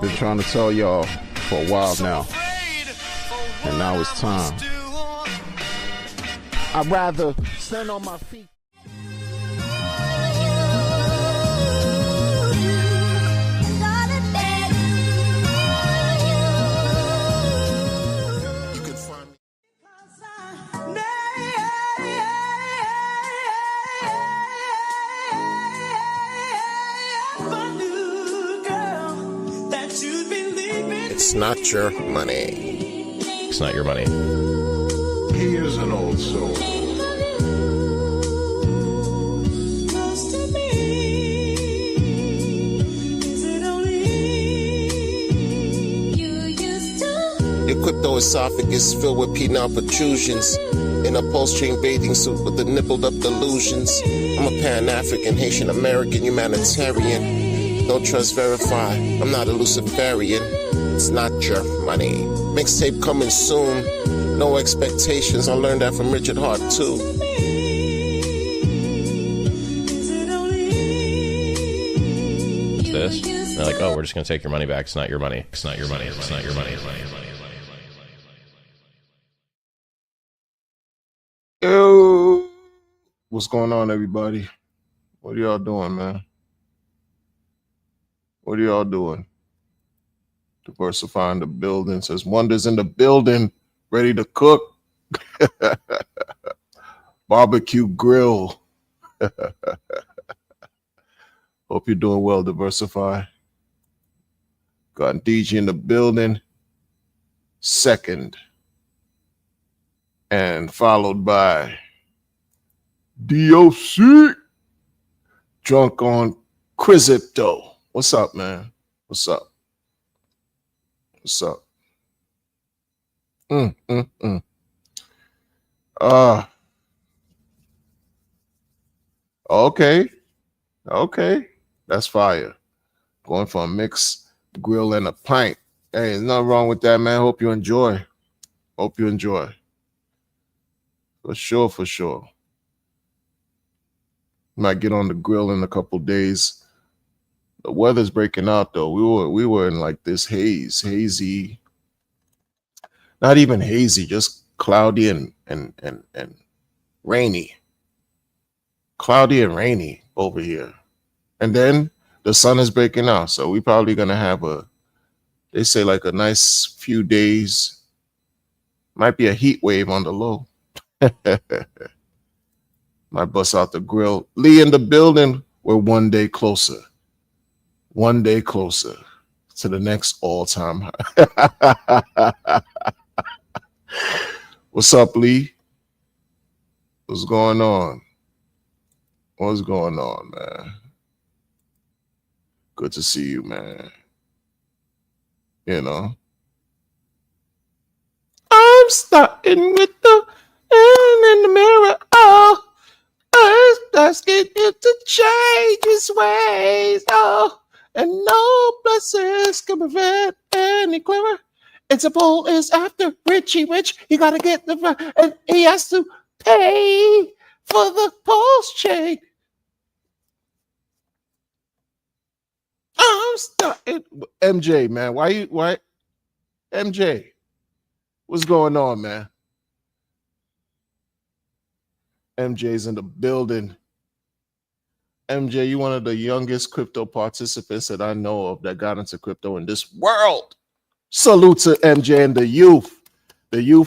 Been trying to tell y'all for a while now, and now it's time. I'd rather stand on my feet. It's not your money. It's not your money. He is an old soul. Your crypto esophagus filled with penile protrusions. In a pulse-chain bathing suit with the nippled up delusions. I'm a Pan-African, Haitian American, humanitarian. Don't trust, verify. I'm not a Luciferian. It's not your money. Mixtape coming soon. No expectations. I learned that from Richard Hart too. This? And they're like, oh, we're just gonna take your money back. It's not your money. It's not your money. It's not your money. It's not your money. Yo, what's going on, everybody? What are y'all doing, man? What are y'all doing? Diversifying the building. Says Wonders in the building, ready to cook. Barbecue grill. Hope you're doing well, Diversify. Got DJ in the building. Second. And followed by DOC. Drunk on Crypto. What's up, man? What's up? What's up? Okay. That's fire. Going for a mix, grill, and a pint. Hey, there's nothing wrong with that, man. Hope you enjoy. For sure. Might get on the grill in a couple days. The weather's breaking out though. We were in like this hazy, not even hazy, just cloudy and rainy. Cloudy and rainy over here. And then the sun is breaking out. So we probably gonna have they say like a nice few days. Might be a heat wave on the low. Might bust out the grill. Lee in the building. We're one day closer to the next all-time high. What's up, Lee? What's going on, man? Good to see you, man. You know, I'm starting with the in the mirror. Oh, I'm asking you to change his ways. Oh, and no blessings can prevent any clearer. Interpol is after Richie Rich. He gotta get the and he has to pay for the pulse chain. I'm starting. MJ, man. Why? MJ, what's going on, man? MJ's in the building. MJ, you one of the youngest crypto participants that I know of that got into crypto in this world. Salute to MJ and the youth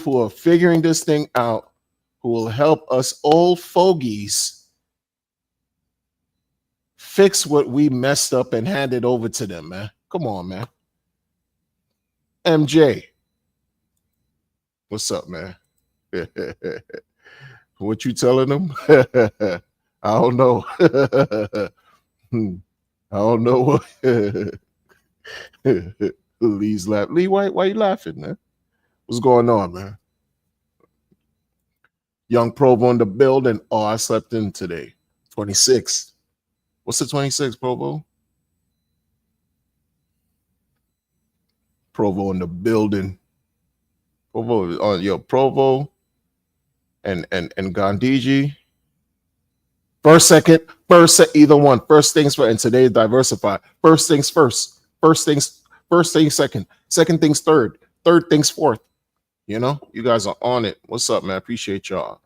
who are figuring this thing out, who will help us old fogies fix what we messed up and hand it over to them, man. Come on, man. MJ, what's up, man? What you telling them? I don't know. I don't know. Lee's laughing. Lee, why you laughing, man? What's going on, man? Young Provo in the building. Oh, I slept in today. 26. What's the 26, Provo? Provo in the building. Provo on Provo and Gandhiji. First, either one. First things first. And today, diversify. First things first. First things first things second. Second things third. Third things fourth. You know, you guys are on it. What's up, man? Appreciate y'all.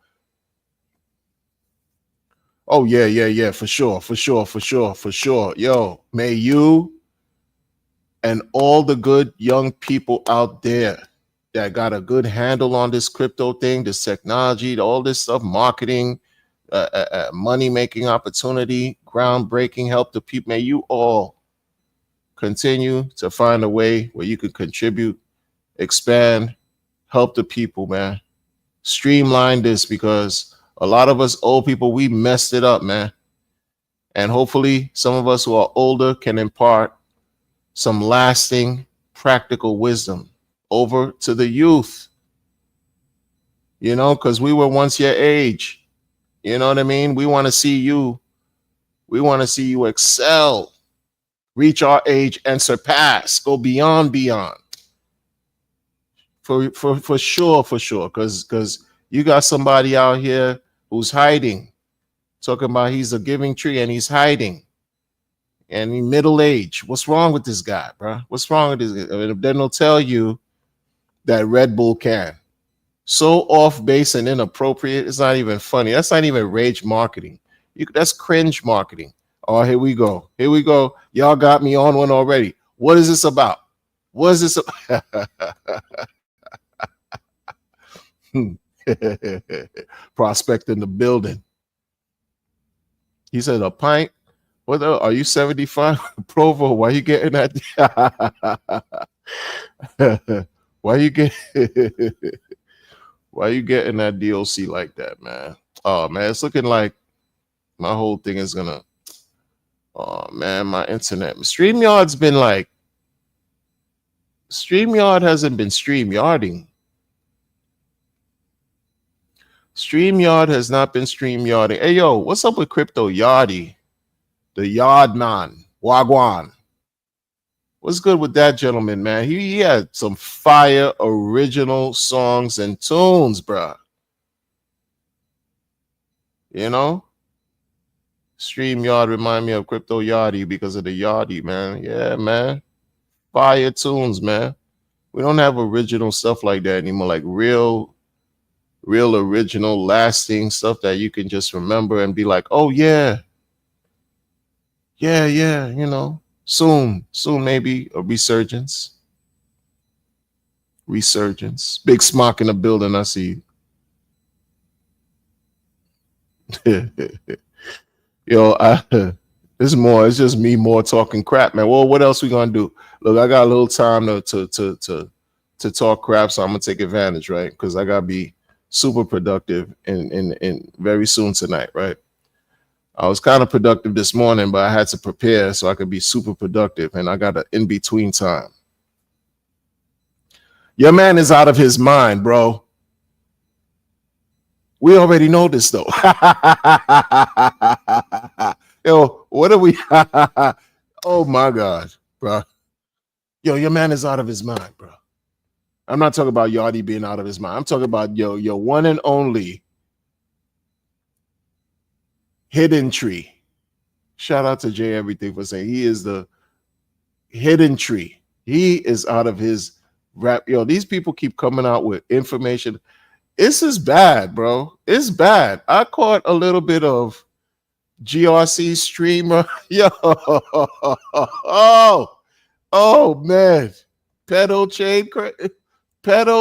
Oh yeah, yeah, yeah, for sure, for sure, for sure, for sure. Yo, may you and all the good young people out there that got a good handle on this crypto thing, this technology, all this stuff, marketing, money making opportunity, groundbreaking, help the people. May you all continue to find a way where you can contribute, expand, help the people, man. Streamline this because a lot of us old people, we messed it up, man. And hopefully, some of us who are older can impart some lasting, practical wisdom over to the youth, you know, because we were once your age. You know what I mean? We want to see you. We want to see you excel, reach our age and surpass, go beyond. For sure, because you got somebody out here who's hiding, talking about he's a giving tree and he's hiding, and he's middle age. What's wrong with this guy, bro? What's wrong with this? I mean, then they'll tell you that Red Bull can. So off base and inappropriate. It's not even funny. That's not even rage marketing. That's cringe marketing. Oh, here we go. Here we go. Y'all got me on one already. What is this about? What is this about? Prospect in the building. He said a pint. What are you 75? Provo, why you getting that? Why you getting that DOC like that, man? Oh man, it's looking like my whole thing is gonna. Oh man, my internet. StreamYard's been like. StreamYard hasn't been StreamYarding. StreamYard has not been StreamYarding. Hey yo, what's up with Crypto Yardy? The Yard Man, Wagwan. What's good with that gentleman, man? He had some fire original songs and tunes, bruh. You know? StreamYard remind me of Crypto Yardy because of the Yardy, man. Yeah, man. Fire tunes, man. We don't have original stuff like that anymore, like real original, lasting stuff that you can just remember and be like, oh yeah, you know, soon maybe a resurgence. Big Smock in the building, I see you. Yo, it's just me more talking crap, man. Well, what else we gonna do? Look, I got a little time to talk crap, so I'm gonna take advantage, right? Because I gotta be super productive in very soon tonight, right? I was kind of productive this morning, but I had to prepare so I could be super productive, and I got an in-between time. Your man is out of his mind, bro. We already know this, though. Yo, what are we? Oh, my God, bro. Yo, your man is out of his mind, bro. I'm not talking about Yardy being out of his mind. I'm talking about your one and only Hidden Tree. Shout out to Jay Everything for saying he is the Hidden Tree. He is out of his rap. Yo, these people keep coming out with information. This is bad, bro. It's bad. I caught a little bit of GRC streamer. Yo, oh man. Pedal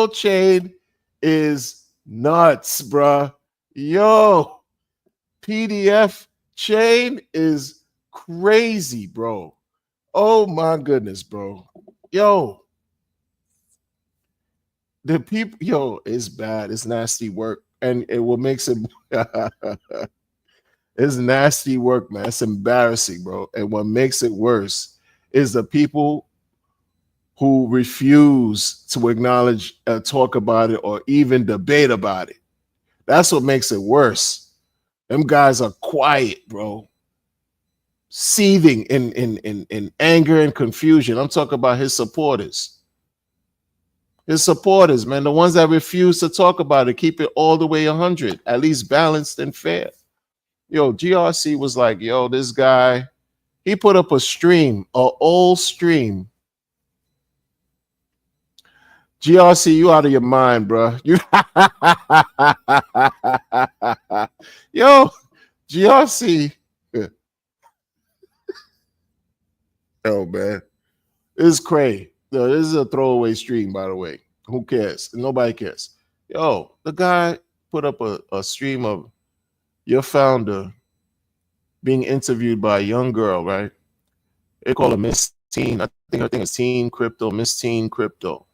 chain is nuts, bro. Yo, PDF chain is crazy, bro. Oh my goodness, bro. Yo, the people, it's bad. It's nasty work, and it will make some. It's nasty work, man. It's embarrassing, bro. And what makes it worse is the people who refuse to acknowledge, talk about it, or even debate about it. That's what makes it worse. Them guys are quiet, bro. Seething in anger and confusion. I'm talking about his supporters. His supporters, man. The ones that refuse to talk about it, keep it all the way 100, at least balanced and fair. Yo, GRC was like, yo, this guy, he put up a stream, an old stream GRC, you out of your mind, bro. You yo, GRC. Oh man. This is Cray. Yo, this is a throwaway stream, by the way. Who cares? Nobody cares. Yo, the guy put up a stream of your founder being interviewed by a young girl, right? They call her Miss Teen. I think her thing is Teen Crypto, Miss Teen Crypto.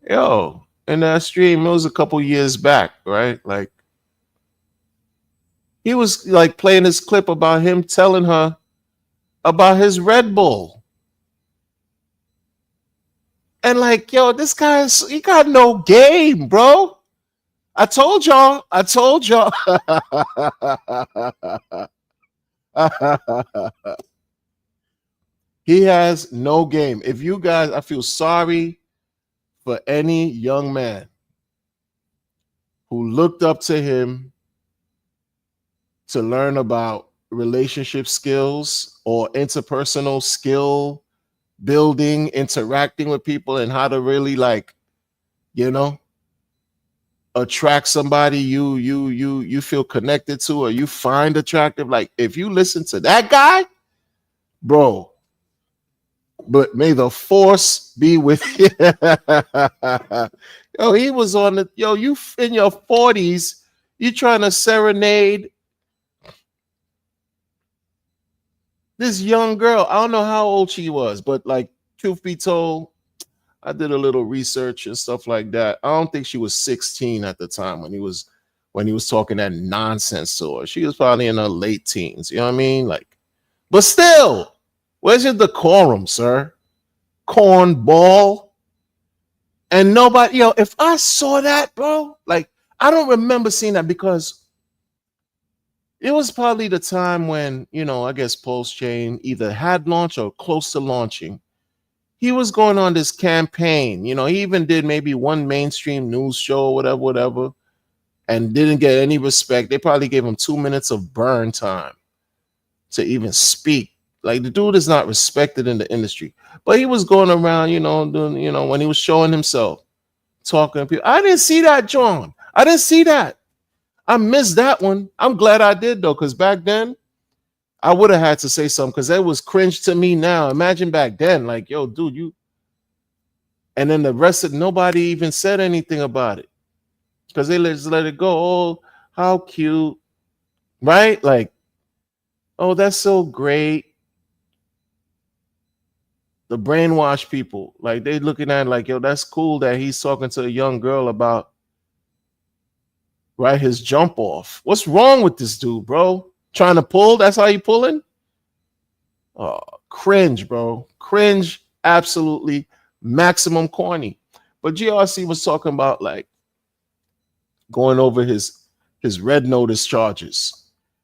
Yo, in that stream, it was a couple years back, right? Like, he was like playing this clip about him telling her about his Red Bull. And like, yo, this guy's, he got no game, bro. I told y'all. He has no game. If you guys, I feel sorry for any young man who looked up to him to learn about relationship skills or interpersonal skill building, interacting with people, and how to really, like, you know, attract somebody you feel connected to or you find attractive. Like, if you listen to that guy, bro, but may the force be with you. Yo, he was on the, yo, you in your 40s, you trying to serenade this young girl. I don't know how old she was, but like, truth be told, I did a little research and stuff like that. I don't think she was 16 at the time when he was talking that nonsense to her. She was probably in her late teens. You know what I mean? Like, but still, where's your decorum, sir? Cornball. And nobody, yo, if I saw that, bro, like, I don't remember seeing that because it was probably the time when, you know, I guess Pulse Chain either had launched or close to launching. He was going on this campaign. You know, he even did maybe one mainstream news show, whatever, and didn't get any respect. They probably gave him 2 minutes of burn time to even speak. Like, the dude is not respected in the industry. But he was going around, you know, doing, you know, when he was showing himself, talking to people. I didn't see that, John. I didn't see that. I missed that one. I'm glad I did, though, because back then, I would have had to say something because that was cringe to me now. Imagine back then, like, yo, dude, you. And then the rest of nobody even said anything about it because they just let it go. Oh, how cute. Right? Like, oh, that's so great. The brainwash people, like, they looking at it like, yo, that's cool that he's talking to a young girl about, right, his jump off. What's wrong with this dude, bro? Trying to pull? That's how you pulling? Oh, cringe, bro. Cringe, absolutely maximum corny. But GRC was talking about, like, going over his red notice charges.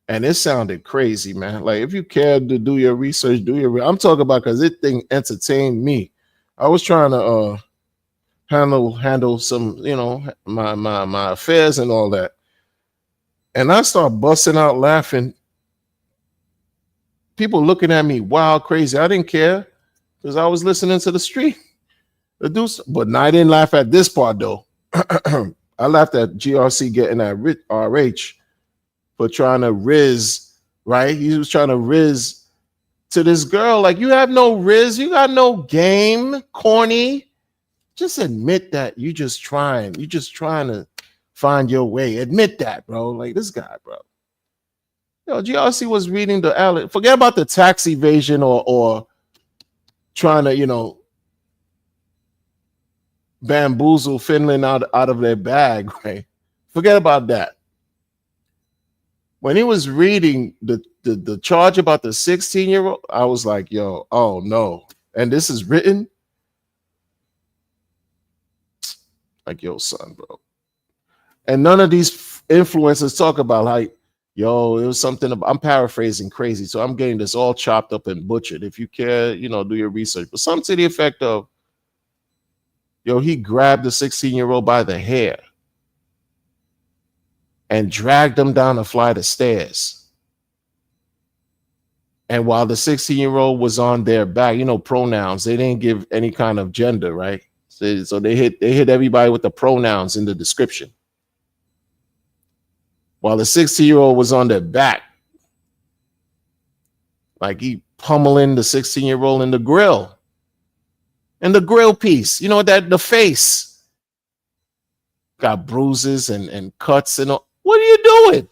And it sounded crazy, man. Like, if you care to do your research, I'm talking about because this thing entertained me. I was trying to handle some, you know, my affairs and all that. And I start busting out laughing. People looking at me wild, crazy. I didn't care because I was listening to the stream. But I didn't laugh at this part, though. I laughed at GRC getting that RH for trying to riz, right? He was trying to riz to this girl. Like, you have no riz. You got no game, corny. Just admit that you just trying to find your way. Admit that, bro. Like, this guy, bro. Yo, GRC was reading the Allen. Forget about the tax evasion or trying to, you know, bamboozle Finland out of their bag, right? Forget about that. When he was reading the charge about the 16-year-old, I was like, yo, oh no. And this is written? Like, yo, son, bro. And none of these influencers talk about, like, yo, it was something about, I'm paraphrasing crazy, so I'm getting this all chopped up and butchered. If you care, you know, do your research. But something to the effect of, yo, he grabbed the 16-year-old by the hair and dragged them down a flight of stairs. And while the 16-year-old was on their back, you know, pronouns, they didn't give any kind of gender, right? So they hit everybody with the pronouns in the description. While the 16-year-old was on their back, like he pummeling the 16-year-old in the grill. And the grill piece, you know, that the face got bruises and cuts and all. What are you doing?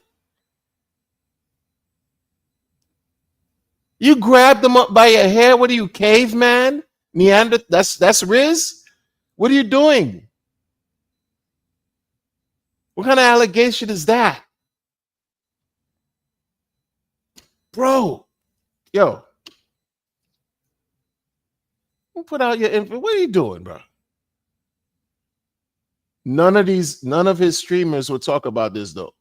You grabbed them up by your hair. What are you, caveman? Neanderthal? That's Riz? What are you doing? What kind of allegation is that? Bro, yo, put out your info. What are you doing, bro? None of his streamers will talk about this, though.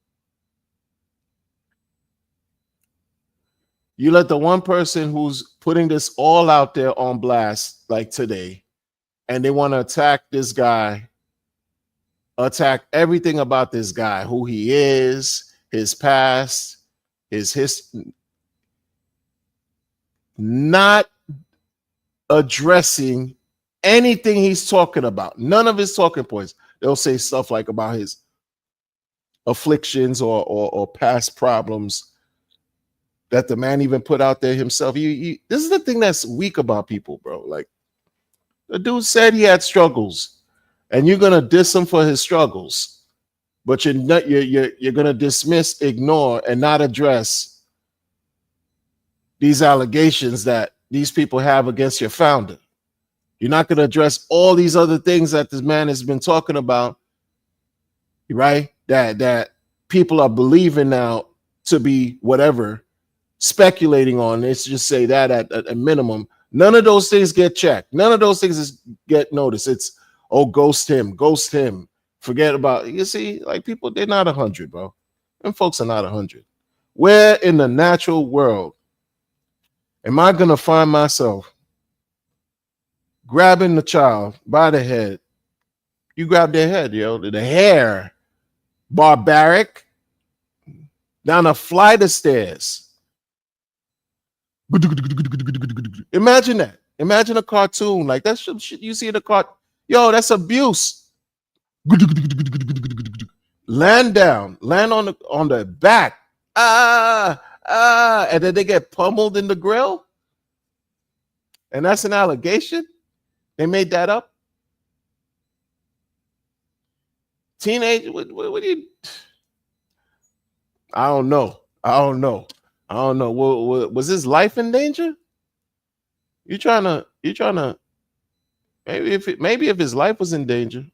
You let the one person who's putting this all out there on blast, like today, and they want to attack this guy, attack everything about this guy, who he is, his past, his history, not addressing anything he's talking about. None of his talking points. They'll say stuff like about his afflictions or past problems that the man even put out there himself. This is the thing that's weak about people, bro. Like, the dude said he had struggles, and you're gonna diss him for his struggles, but you're gonna dismiss, ignore, and not address these allegations that these people have against your founder. You're not gonna address all these other things that this man has been talking about, right? That people are believing now to be whatever, speculating on. Let's just say that at a minimum. None of those things get checked. None of those things get noticed. It's, oh, ghost him, forget about it. You see, like, people, they're not 100, bro. Them folks are not 100. Where in the natural world am I gonna find myself grabbing the child by the head? You grab their head, yo, the hair, barbaric, down a flight of stairs. Imagine that. Imagine a cartoon like that's shit you see in the cart. Yo, that's abuse. Land down, land on the back. And then they get pummeled in the grill. And that's an allegation. They made that up. Teenage, what do you? I don't know. Was his life in danger? You trying to maybe if his life was in danger,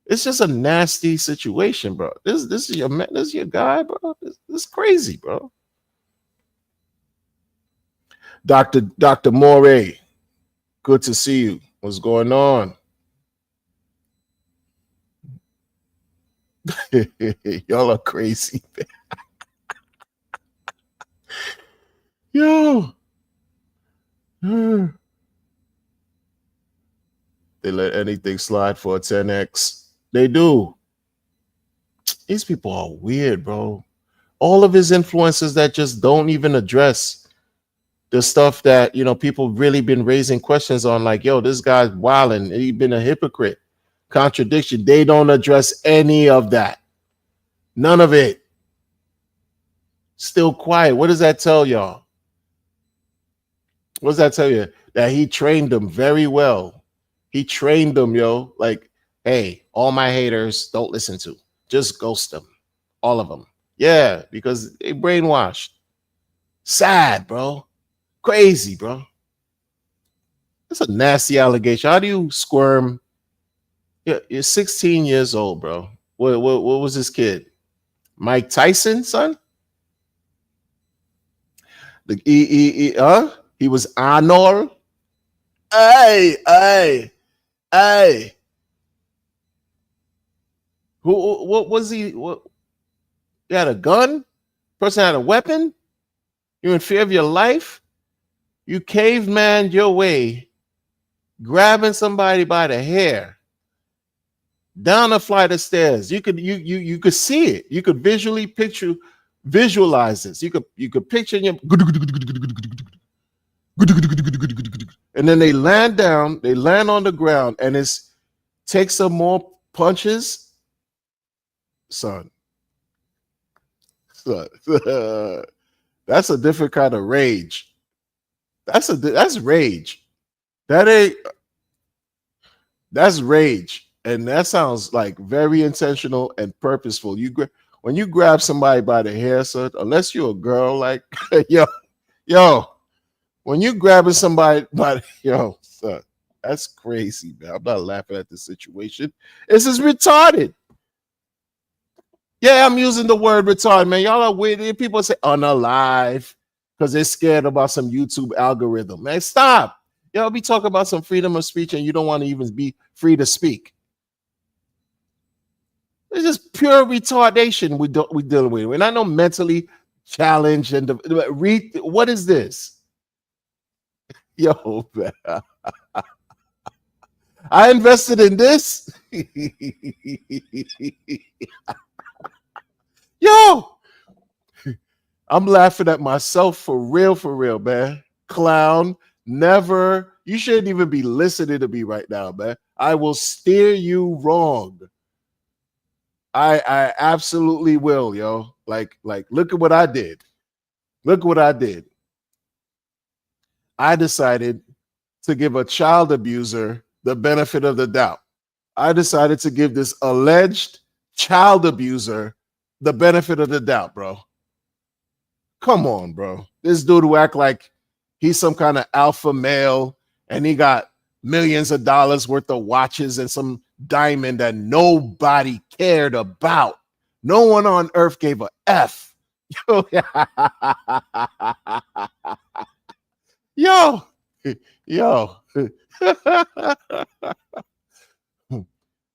it's just a nasty situation, bro. This is your guy, bro. This is crazy, bro. Dr. Moray, good to see you. What's going on? Y'all are crazy, man. Yo. They let anything slide for a 10x. They do. These people are weird, bro. All of his influences that just don't even address the stuff that, you know, people really been raising questions on, like, yo, this guy's wilding. He's been a hypocrite. Contradiction. They don't address any of that. None of it. Still quiet. What does that tell y'all? What does that tell you? That he trained them very well. He trained them, yo. Like, hey, all my haters, don't listen to. Just ghost them. All of them. Yeah, because they brainwashed. Sad, bro. Crazy, bro. That's a nasty allegation. How do you squirm? You're 16 years old, bro. What was this kid? Mike Tyson, son? He was Arnold. Hey. What was he? What? You had a gun? Person had a weapon? You're in fear of your life? You caveman your way, grabbing somebody by the hair, down a flight of stairs. You could see it. You could visualize this. You could picture in your, and then they land on the ground, and it's take some more punches, son. That's a different kind of rage. That's rage. That's rage, and that sounds like very intentional and purposeful. When you grab somebody by the hair, son, unless you're a girl, like yo, when you grabbing somebody by son, that's crazy, man. I'm not laughing at the situation. This is retarded. Yeah, I'm using the word retarded, man. Y'all are weird. People say unalive because they're scared about some YouTube algorithm. Man, stop. Y'all be talking about some freedom of speech and you don't want to even be free to speak. It's just pure retardation we're dealing with. We're not no mentally challenged. And what is this? Yo, man. I invested in this. Yo, I'm laughing at myself for real, man. Clown, never. You shouldn't even be listening to me right now, man. I will steer you wrong. I absolutely will, yo. Like, look at what I did. Look what I did. I decided to give a child abuser the benefit of the doubt. I decided to give this alleged child abuser the benefit of the doubt, bro. Come on, bro. This dude who act like he's some kind of alpha male and he got millions of dollars worth of watches and some diamond that nobody cared about. No one on earth gave a F. Yo.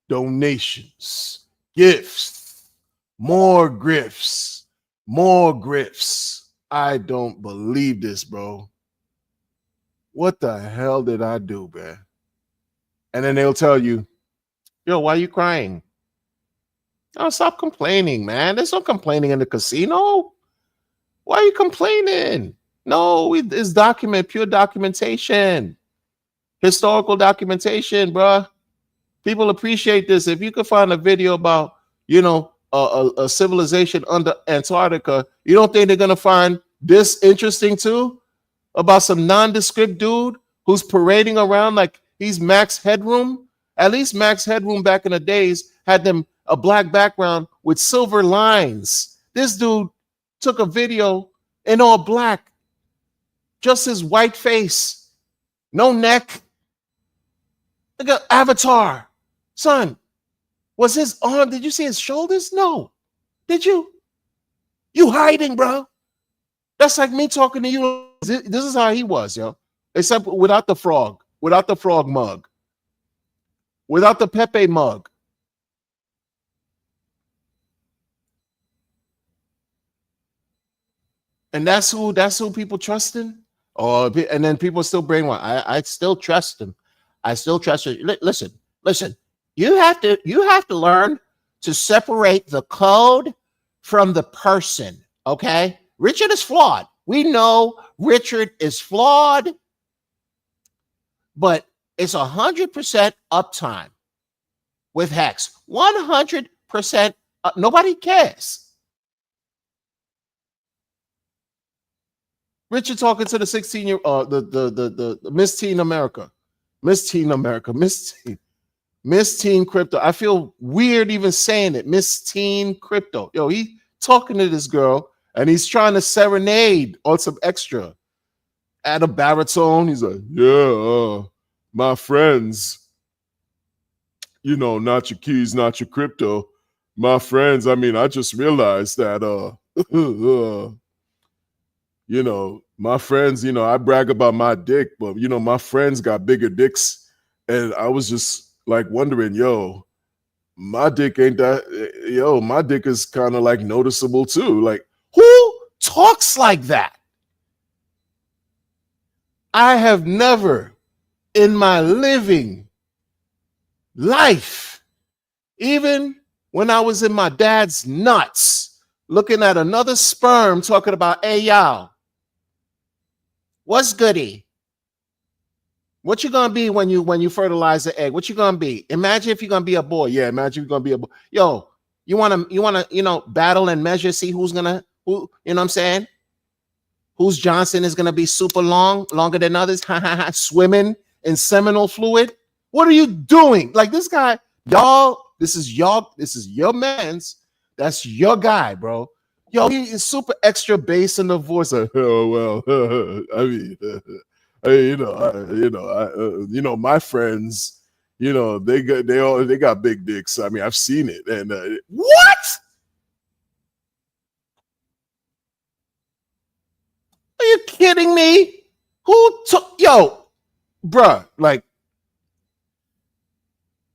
Donations, gifts, more grifts. I don't believe this, bro. What the hell did I do, man? And then they'll tell you, yo, why are you crying? Oh, stop complaining, man. There's no complaining in the casino. Why are you complaining? No, it's pure documentation. Historical documentation, bro. People appreciate this. If you could find a video about, a civilization under Antarctica, you don't think they're going to find this interesting too? About some nondescript dude who's parading around like he's Max Headroom? At least Max Headroom back in the days had a black background with silver lines. This dude took a video in all black. Just his white face. No neck. Look at Avatar. Son, was his arm? Did you see his shoulders? No. Did you? You hiding, bro. That's like me talking to you. This is how he was, yo. Except without the frog mug. Without the Pepe mug. And that's who people trust in? And then people still brainwash. I still trust him. I still trust him. Listen. You have to learn to separate the code from the person, okay? Richard is flawed. We know Richard is flawed, but it's 100% uptime with Hex. 100%. Nobody cares. Richard talking to the 16-year the Miss Teen America. Miss Teen Crypto. I feel weird even saying it. Miss Teen Crypto. Yo, he talking to this girl and he's trying to serenade on some extra. At a baritone, he's like, yeah, my friends, not your keys, not your crypto. My friends, I just realized that, my friends, I brag about my dick, but, my friends got bigger dicks. And I was just like wondering, my dick ain't that, my dick is kind of like noticeable too. Like, who talks like that? I have never in my living life, even when I was in my dad's nuts, looking at another sperm talking about, hey, y'all, what's goody? What you gonna be when you fertilize the egg? What you gonna be? Imagine if you're gonna be a boy. Yeah, imagine you're gonna be a boy. Yo, you wanna battle and measure, see who's gonna who, you know what I'm saying? Whose Johnson is gonna be super long, longer than others, swimming in seminal fluid. What are you doing? Like this guy, y'all, this is your man's, that's your guy, bro. Yo, he is super extra bass in the voice. Like, oh well, I mean, my friends, they got big dicks. I mean, I've seen it. And what? Are you kidding me? Who took bruh? Like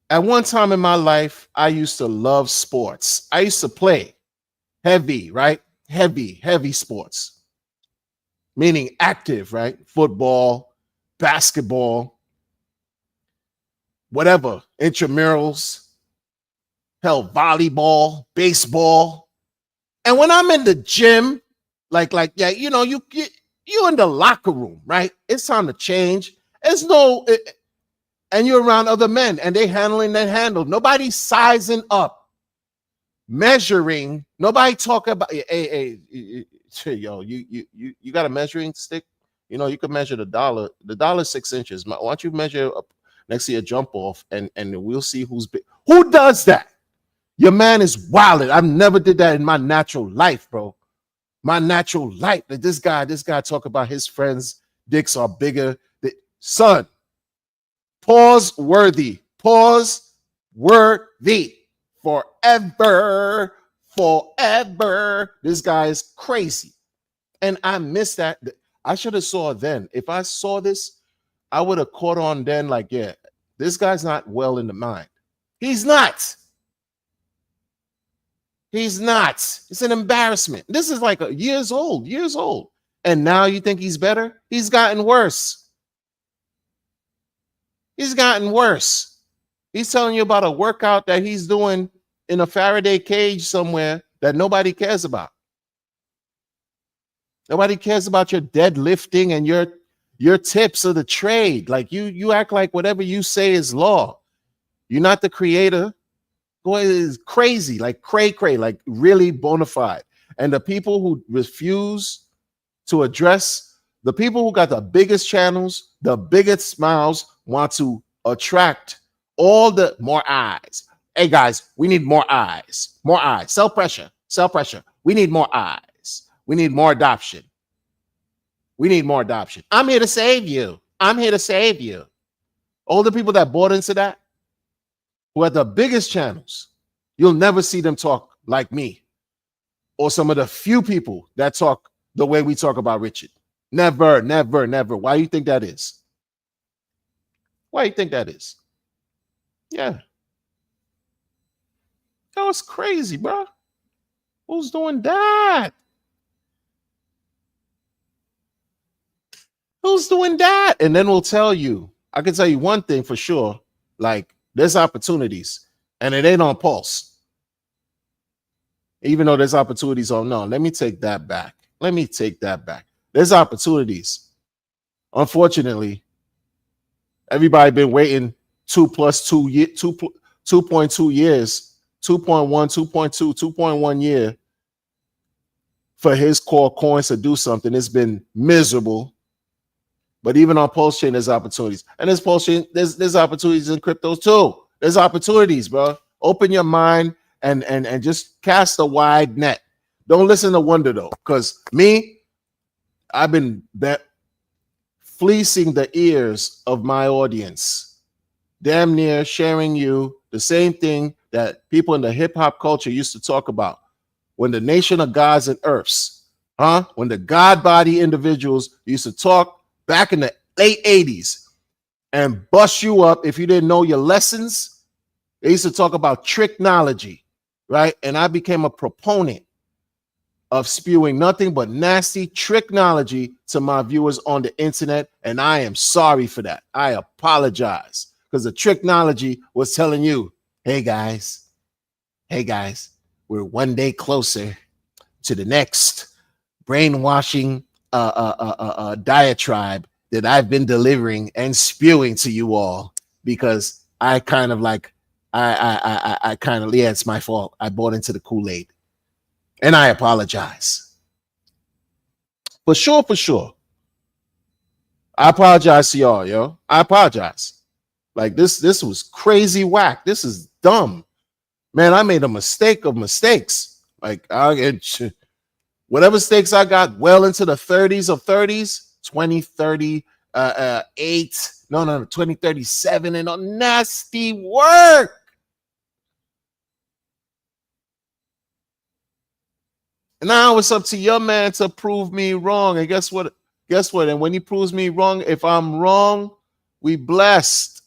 at one time in my life, I used to love sports. I used to play heavy, right? Heavy sports, meaning active, right? Football, basketball, whatever, intramurals, hell, volleyball, baseball. And when I'm in the gym, like yeah, you in the locker room, right? It's time to change. There's no, and you're around other men and they handling that handle. Nobody's sizing up, measuring. Nobody talk about, hey, yo, you got a measuring stick? You can measure the dollar. The dollar 6 inches. Why don't you measure up next to your jump off and we'll see who's big. Who does that? Your man is wilded. I've never did that in my natural life, bro. My natural life. This guy talk about his friends' dicks are bigger. Son, pause worthy. Forever. This guy is crazy. And I missed that. I should have saw then. If I saw this, I would have caught on then like, yeah, this guy's not well in the mind. He's not. It's an embarrassment. This is like years old. And now you think he's better? He's gotten worse. He's telling you about a workout that he's doing in a Faraday cage somewhere that nobody cares about. Nobody cares about your deadlifting and your tips of the trade. Like you act like whatever you say is law. You're not the creator. Boy, is crazy, like cray, like really bona fide. And the people who refuse to address, the people who got the biggest channels, the biggest smiles, want to attract all the more eyes. Hey guys, we need more eyes. Sell pressure. We need more eyes. We need more adoption. I'm here to save you. All the people that bought into that, who had the biggest channels, you'll never see them talk like me or some of the few people that talk the way we talk about Richard. Never. Why do you think that is? Yeah. That was crazy, bro. Who's doing that? And then we'll tell you. I can tell you one thing for sure. Like, there's opportunities, and it ain't on Pulse. Even though there's opportunities on no, let me take that back. There's opportunities. Unfortunately, everybody been waiting 2.2 years, 2.1, 2.2, 2.1 year for his core coins to do something. It's been miserable. But even on Pulse Chain, there's opportunities. And there's Pulse Chain, there's opportunities in cryptos too. There's opportunities, bro. Open your mind and just cast a wide net. Don't listen to Wonder though, because I've been fleecing the ears of my audience, damn near sharing you the same thing that people in the hip hop culture used to talk about. When the nation of gods and earths, when the God body individuals used to talk back in the late 80s and bust you up if you didn't know your lessons. They used to talk about tricknology, right? And I became a proponent of spewing nothing but nasty tricknology to my viewers on the internet. And I am sorry for that. I apologize, because the tricknology was telling you, hey guys, we're one day closer to the next brainwashing diatribe that I've been delivering and spewing to you all because I kind of like I kind of, yeah, it's my fault. I bought into the Kool-Aid. And I apologize. For sure, for sure. I apologize to y'all, yo. I apologize. Like this was crazy whack. This is dumb. Man, I made a mistake of mistakes. Like whatever mistakes I got well into the 30s of 30s, 2038, no, 2037, and a nasty work. And now it's up to your man to prove me wrong. And guess what? Guess what? And when he proves me wrong, if I'm wrong, we blessed.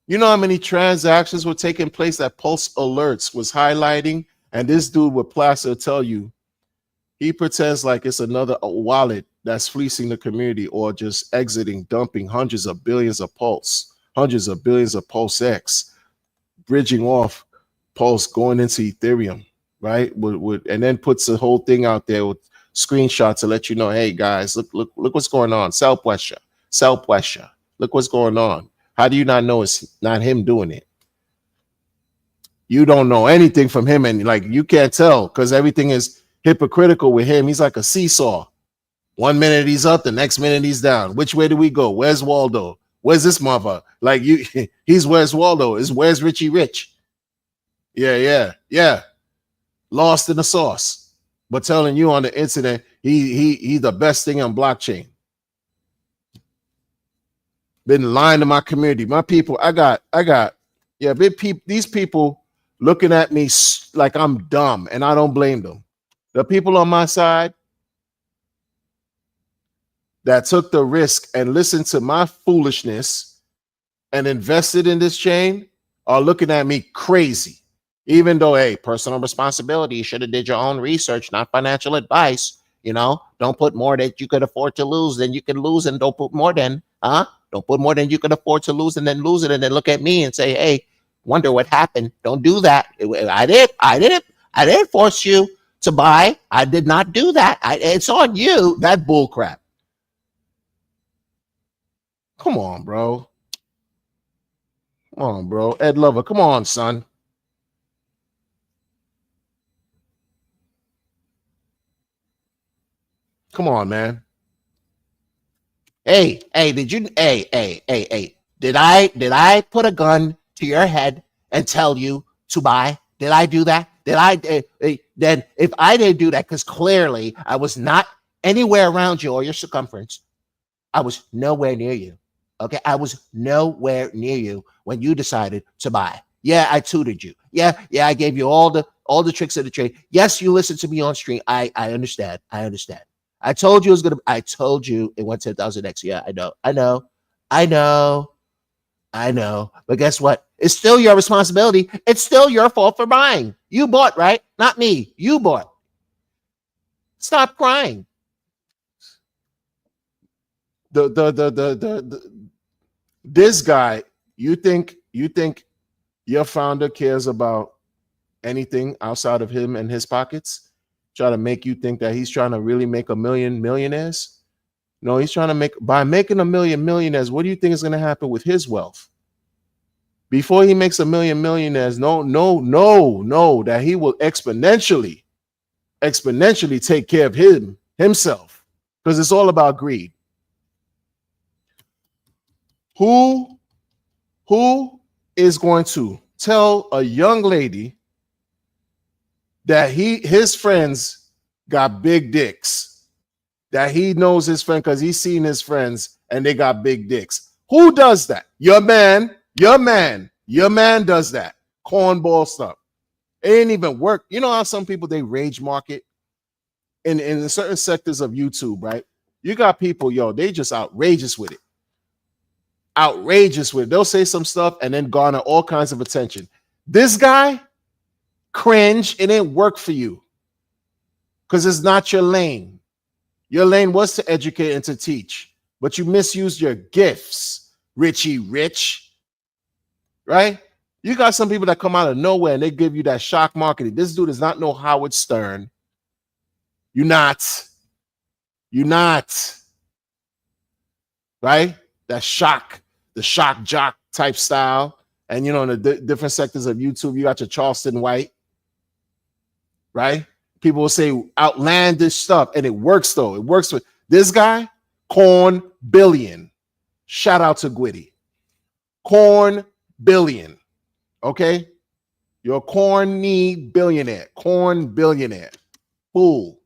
You know how many transactions were taking place that Pulse Alerts was highlighting? And this dude with Placer tell you, he pretends like it's another wallet that's fleecing the community or just exiting, dumping hundreds of billions of Pulse X, bridging off Pulse going into Ethereum, right? And then puts the whole thing out there with screenshots to let you know, hey guys, look what's going on. Sell pressure. Look what's going on. How do you not know it's not him doing it? You don't know anything from him, and like you can't tell because everything is hypocritical with him. He's like a seesaw. 1 minute he's up, the next minute he's down. Which way do we go? Where's Waldo? Where's this mother? Like he's where's Waldo? Where's Richie Rich? Yeah. Lost in the sauce, but telling you on the internet he's the best thing on blockchain. Been lying to my community, my people. I got these people looking at me like I'm dumb, and I don't blame them. The people on my side that took the risk and listened to my foolishness and invested in this chain are looking at me crazy. Even though, hey, personal responsibility, you should have did your own research, not financial advice. You know, don't put more that you could afford to lose than you can lose, and don't put more than, don't put more than you can afford to lose and then lose it, and then look at me and say, hey, wonder what happened. Don't do that. I didn't force you to buy. I did not do that. It's on you. That bull crap. Come on, bro. Ed Lover, come on, son. Come on, man. Hey, did I put a gun to your head and tell you to buy? Did I do that? Then if I didn't do that, because clearly I was not anywhere around you or your circumference, I was nowhere near you. Okay, I was nowhere near you when you decided to buy. Yeah, I tutored you. Yeah, I gave you all the tricks of the trade. Yes, you listened to me on stream. I understand. I told you it was gonna. I told you it went to 1,000x. Yeah, I know. But guess what? It's still your responsibility. It's still your fault for buying. You bought, right? Not me. You bought. Stop crying. This guy, you think your founder cares about anything outside of him and his pockets? Try to make you think that he's trying to really make a million millionaires? No, he's trying to by making a million millionaires, what do you think is going to happen with his wealth? Before he makes a million millionaires, no, that he will exponentially take care of himself, because it's all about greed. Who is going to tell a young lady that his friends got big dicks, that he knows his friend because he's seen his friends and they got big dicks? Who does that? Your man does that cornball stuff. It ain't even work. You know how some people, they rage market in certain sectors of YouTube, right? You got people, they just outrageous with it. They'll say some stuff and then garner all kinds of attention. This guy, cringe. It didn't work for you because it's not your lane. Your lane was to educate and to teach, but you misused your gifts, Richie Rich, right? You got some people that come out of nowhere and they give you that shock marketing. This dude does not know Howard Stern. You're not. You're not. Right? That the shock jock type style. And in the different sectors of YouTube, you got your Charleston White. Right? People will say outlandish stuff, and it works though. It works with this guy, Corn Billion. Shout out to Gwitty. Corn Billion. Okay? You're a corny billionaire. Corn billionaire. Fool.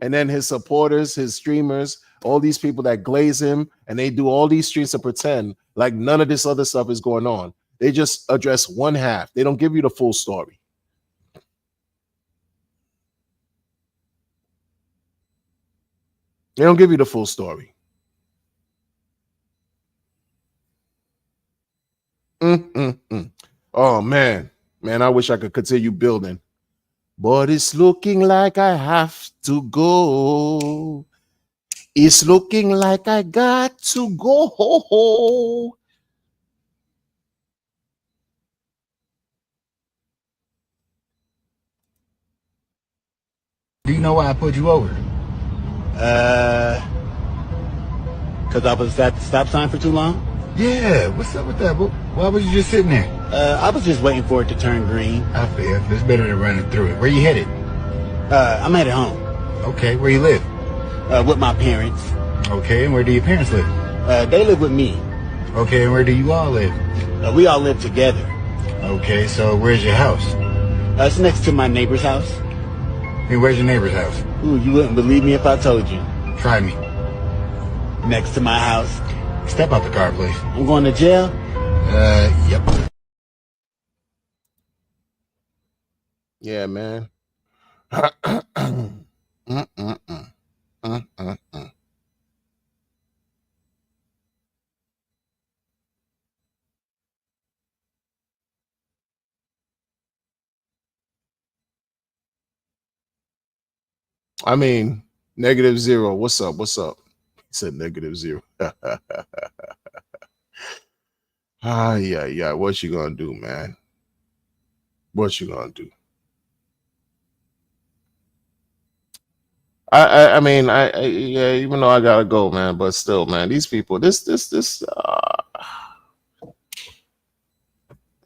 And then his supporters, his streamers, all these people that glaze him, and they do all these streams to pretend like none of this other stuff is going on. They just address one half. They don't give you the full story. They don't give you the full story. Oh, man. Man, I wish I could continue building. But it's looking like I have to go. It's looking like I got to go. Do you know why I put you over? Cause I was at the stop sign for too long? Yeah, what's up with that? Why was you just sitting there? I was just waiting for it to turn green. I feel it's better than running through it. Where you headed? I'm headed home. Okay, where you live? With my parents. Okay, and where do your parents live? They live with me. Okay, and where do you all live? We all live together. Okay, so where's your house? It's next to my neighbor's house. And where's your neighbor's house? Ooh, you wouldn't believe me if I told you. Try me. Next to my house. Step out the car, please. I'm going to jail? Yep. Yeah, man. I mean, -0. What's up? What's up? He said -0. Yeah. What you gonna do, man? What you gonna do? I mean, yeah, even though I gotta go, man, but still, man, these people, this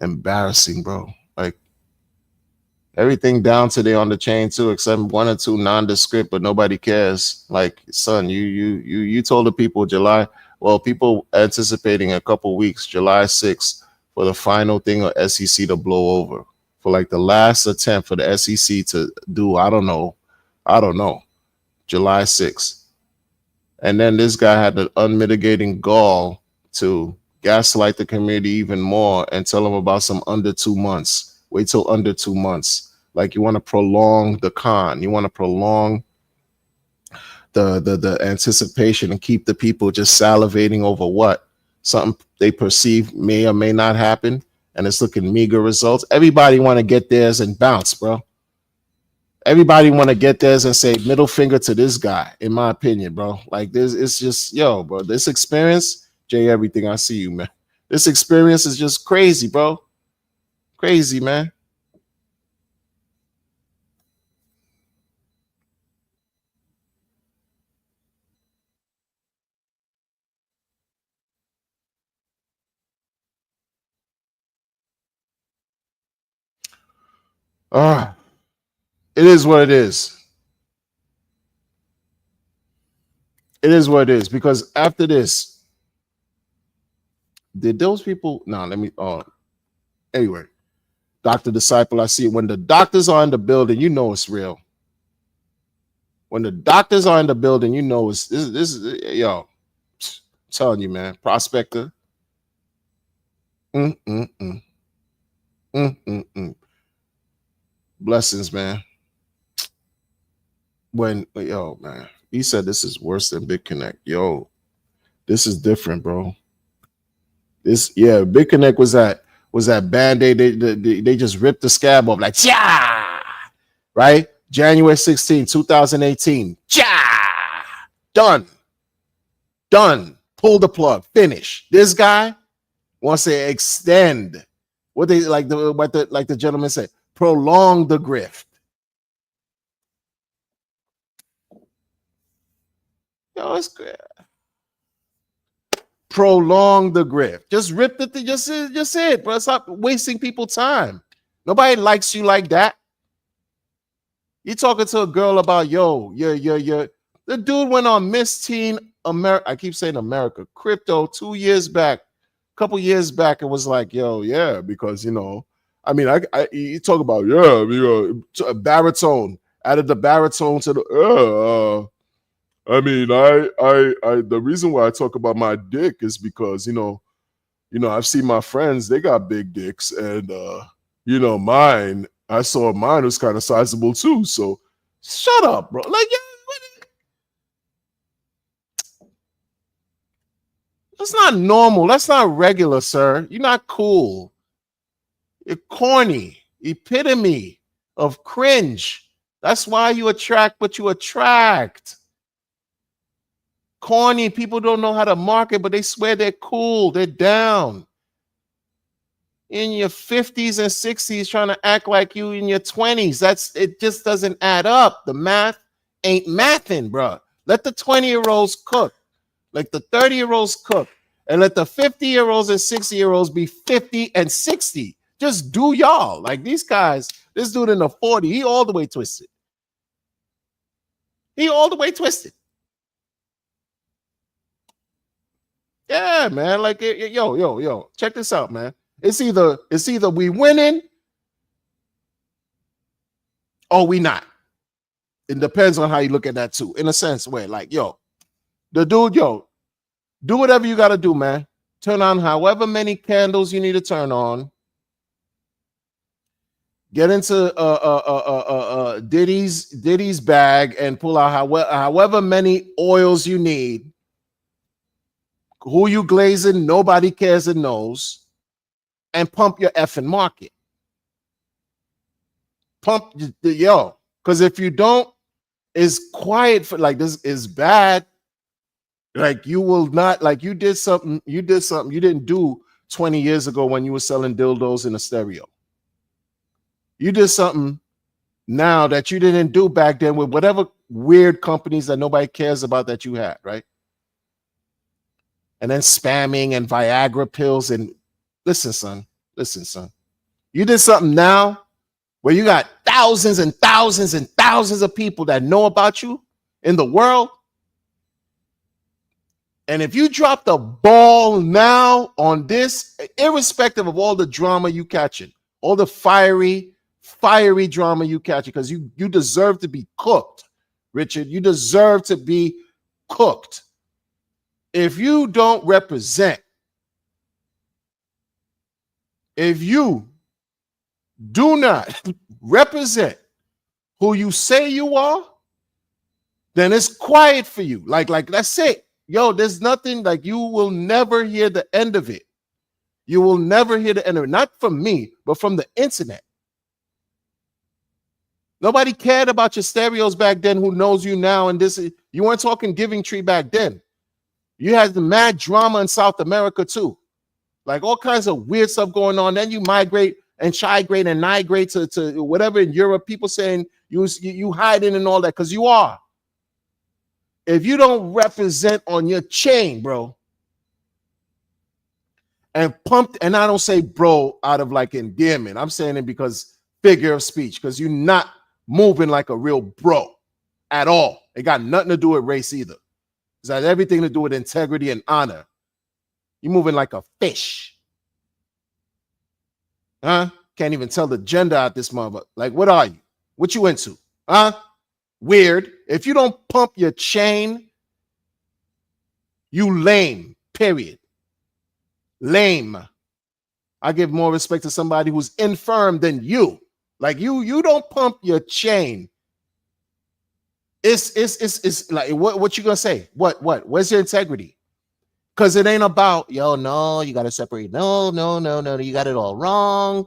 embarrassing, bro. Like everything down today on the chain too, except 1 or 2 nondescript, but nobody cares. Like, son, you told the people July. Well, people anticipating a couple weeks, July 6th, for the final thing of SEC to blow over, for like the last attempt for the SEC to do, I don't know, July 6th. And then this guy had the unmitigating gall to gaslight the community even more and tell them about some under 2 months. Wait till under 2 months. Like, you want to prolong the con. You want to prolong the anticipation and keep the people just salivating over what? Something they perceive may or may not happen, and it's looking meager results. Everybody want to get theirs and bounce, bro. Everybody want to get theirs and say middle finger to this guy, in my opinion, bro. Like, this, it's just, yo, bro, this experience, Jay, everything, I see you, man. This experience is just crazy, bro. Crazy, man. It is what it is. It is what it is, because after this, did those people, anyway, Dr. Disciple, I see it. When the doctors are in the building, you know it's real. When the doctors are in the building, you know it's this yo, I'm telling you, man, prospector. Blessings, man. Yo, man, he said this is worse than Big Connect. Yo, this is different, bro. Big Connect was that Band-Aid. They just ripped the scab off, like, yeah, right? January 16, 2018. Yeah, done. Pull the plug. Finish. This guy wants to extend what they like the gentleman said, prolong the grift. Yo, it's good. Prolong the grift. Just rip the thing. Just it, bro. Stop wasting people's time. Nobody likes you like that. You talking to a girl about the dude went on Miss Teen America. I keep saying America Crypto 2 years back, a couple years back, and was like, yo, yeah, because I mean, you talk about a baritone, added the baritone to the I mean, the reason why I talk about my dick is because I've seen my friends, they got big dicks, and mine, I saw mine was kind of sizable too. So shut up, bro. Like, that's not normal. That's not regular, sir. You're not cool. You're corny. Epitome of cringe. That's why you attract what you attract. Corny. People don't know how to market, but they swear they're cool. They're down. In your 50s and 60s trying to act like you in your 20s. It just doesn't add up. The math ain't mathing, bro. Let the 20-year-olds cook. Like the 30-year-olds cook. And let the 50-year-olds and 60-year-olds be 50 and 60. Just do y'all. Like these guys, this dude in the 40, he all the way twisted. He all the way twisted. Yeah, man. Like, yo. Check this out, man. It's either we winning or we not. It depends on how you look at that too. In a sense, where like, the dude, do whatever you got to do, man. Turn on however many candles you need to turn on. Get into Diddy's bag and pull out however many oils you need. Who you glazing, nobody cares and knows. And pump your effing market. Pump, because if you don't, it's quiet for like this is bad. Like you will not, like you did something you didn't do 20 years ago when you were selling dildos in a stereo. You did something now that you didn't do back then with whatever weird companies that nobody cares about that you had, right? And then spamming and Viagra pills and listen, son. You did something now where you got thousands and thousands and thousands of people that know about you in the world. And if you drop the ball now on this, irrespective of all the drama you catching, all the fiery drama you catching, because you deserve to be cooked, Richard. You deserve to be cooked. If you don't represent, if you do not represent who you say you are, then it's quiet for you. Like that's it. There's nothing, like you will never hear the end of it. You will never hear the end of it. Not from me, but from the internet. Nobody cared about your stereos back then who knows you now. And you weren't talking Giving Tree back then. You had the mad drama in South America too. Like all kinds of weird stuff going on. Then you migrate and chigrate and nigrate to whatever in Europe. People saying you hiding and all that because you are. If you don't represent on your chain, bro, and pumped, and I don't say bro out of like endearment. I'm saying it because figure of speech, because you're not moving like a real bro at all. It got nothing to do with race either. It has everything to do with integrity and honor. You're moving like a fish. Huh? Can't even tell the gender out this mother. Like, what are you? What you into? Huh? Weird. If you don't pump your chain, you lame, period. Lame. I give more respect to somebody who's infirm than you. Like you don't pump your chain. It's like what you gonna say? What? Where's your integrity? Because it ain't about, no, you gotta separate. No, you got it all wrong.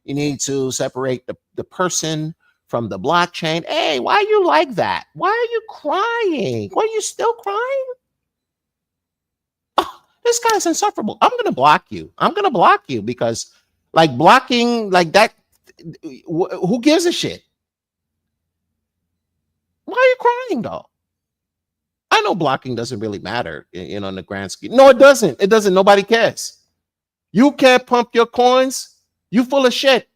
You need to separate the person from the blockchain. Hey, why are you like that? Why are you crying? Why are you still crying? Oh, this guy's insufferable. I'm gonna block you. Because like blocking like that, who gives a shit? Why are you crying though? I know blocking doesn't really matter, you know, in the grand scheme. No, it doesn't. It doesn't. Nobody cares. You can't pump your coins. You full of shit.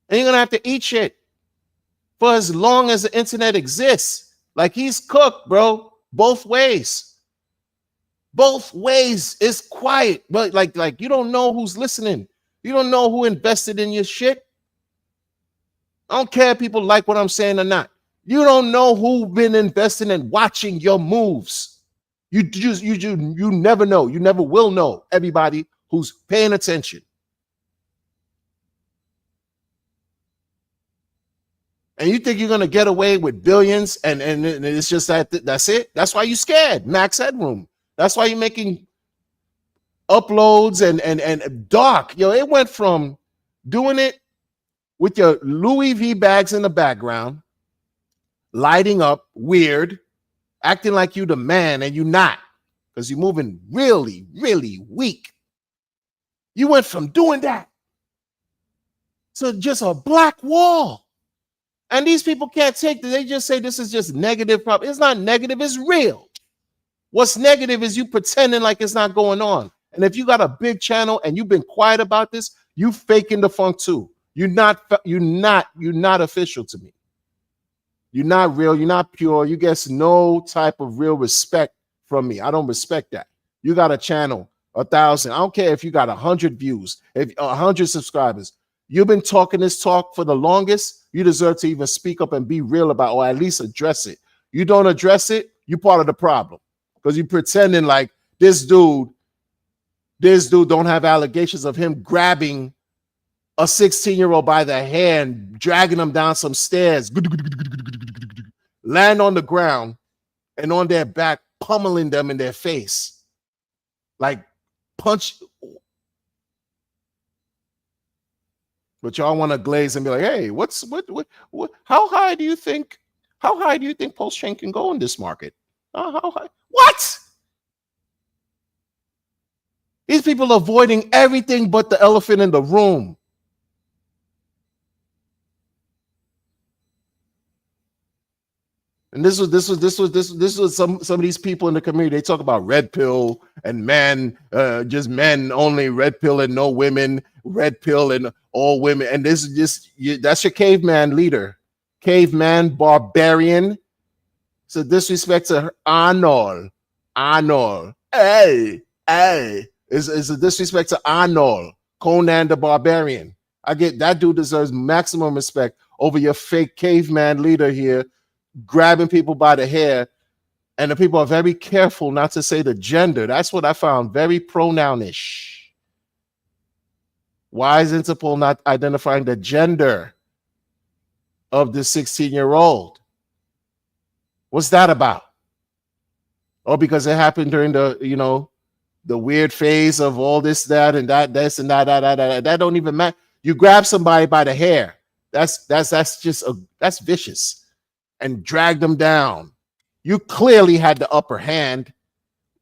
And you're going to have to eat shit for as long as the internet exists. Like, he's cooked, bro. Both ways. Both ways. It's quiet. But like you don't know who's listening. You don't know who invested in your shit. I don't care if people like what I'm saying or not. You don't know who been investing and watching your moves. You never know. You never will know everybody who's paying attention. And you think you're gonna get away with billions, and it's just that's it. That's why you scared. Max headroom. That's why you're making uploads and dark. Yo, it went from doing it with your Louis V bags in the background, lighting up weird, acting like you the man, and you not, because you're moving really, really weak. You went from doing that to just a black wall. And these people can't take that. They just say this is just negative. It's not negative, it's real. What's negative is you pretending like it's not going on. And if you got a big channel and you've been quiet about this, you faking the funk too. You're not official to me. You're not real. You're not pure. You get no type of real respect from me. I don't respect that. You got a channel, 1,000. I don't care if you got 100 views, if 100 subscribers. You've been talking this talk for the longest. You deserve to even speak up and be real about, or at least address it. You don't address it, you're part of the problem, because you're pretending like this dude don't have allegations of him grabbing a 16-year-old by the hand, dragging them down some stairs, land on the ground, and on their back, pummeling them in their face. Like punch. But y'all want to glaze and be like, hey, what, how high do you think Pulse Chain can go in this market? How high? What? These people are avoiding everything but the elephant in the room. And this was some of these people in the community. They talk about red pill and men, just men only, red pill and no women, red pill and all women. And this is just that's your caveman leader, caveman barbarian. So disrespect to Arnold. Hey, is a disrespect to Arnold, Conan the Barbarian. I get that dude deserves maximum respect over your fake caveman leader here, grabbing people by the hair. And the people are very careful not to say the gender. That's what I found very pronounish. Why is Interpol not identifying the gender of the 16-year-old? What's that about? Or because it happened during the weird phase of all this, that, and that, this and that. That don't even matter. You grab somebody by the hair. That's vicious. And drag them down. You clearly had the upper hand.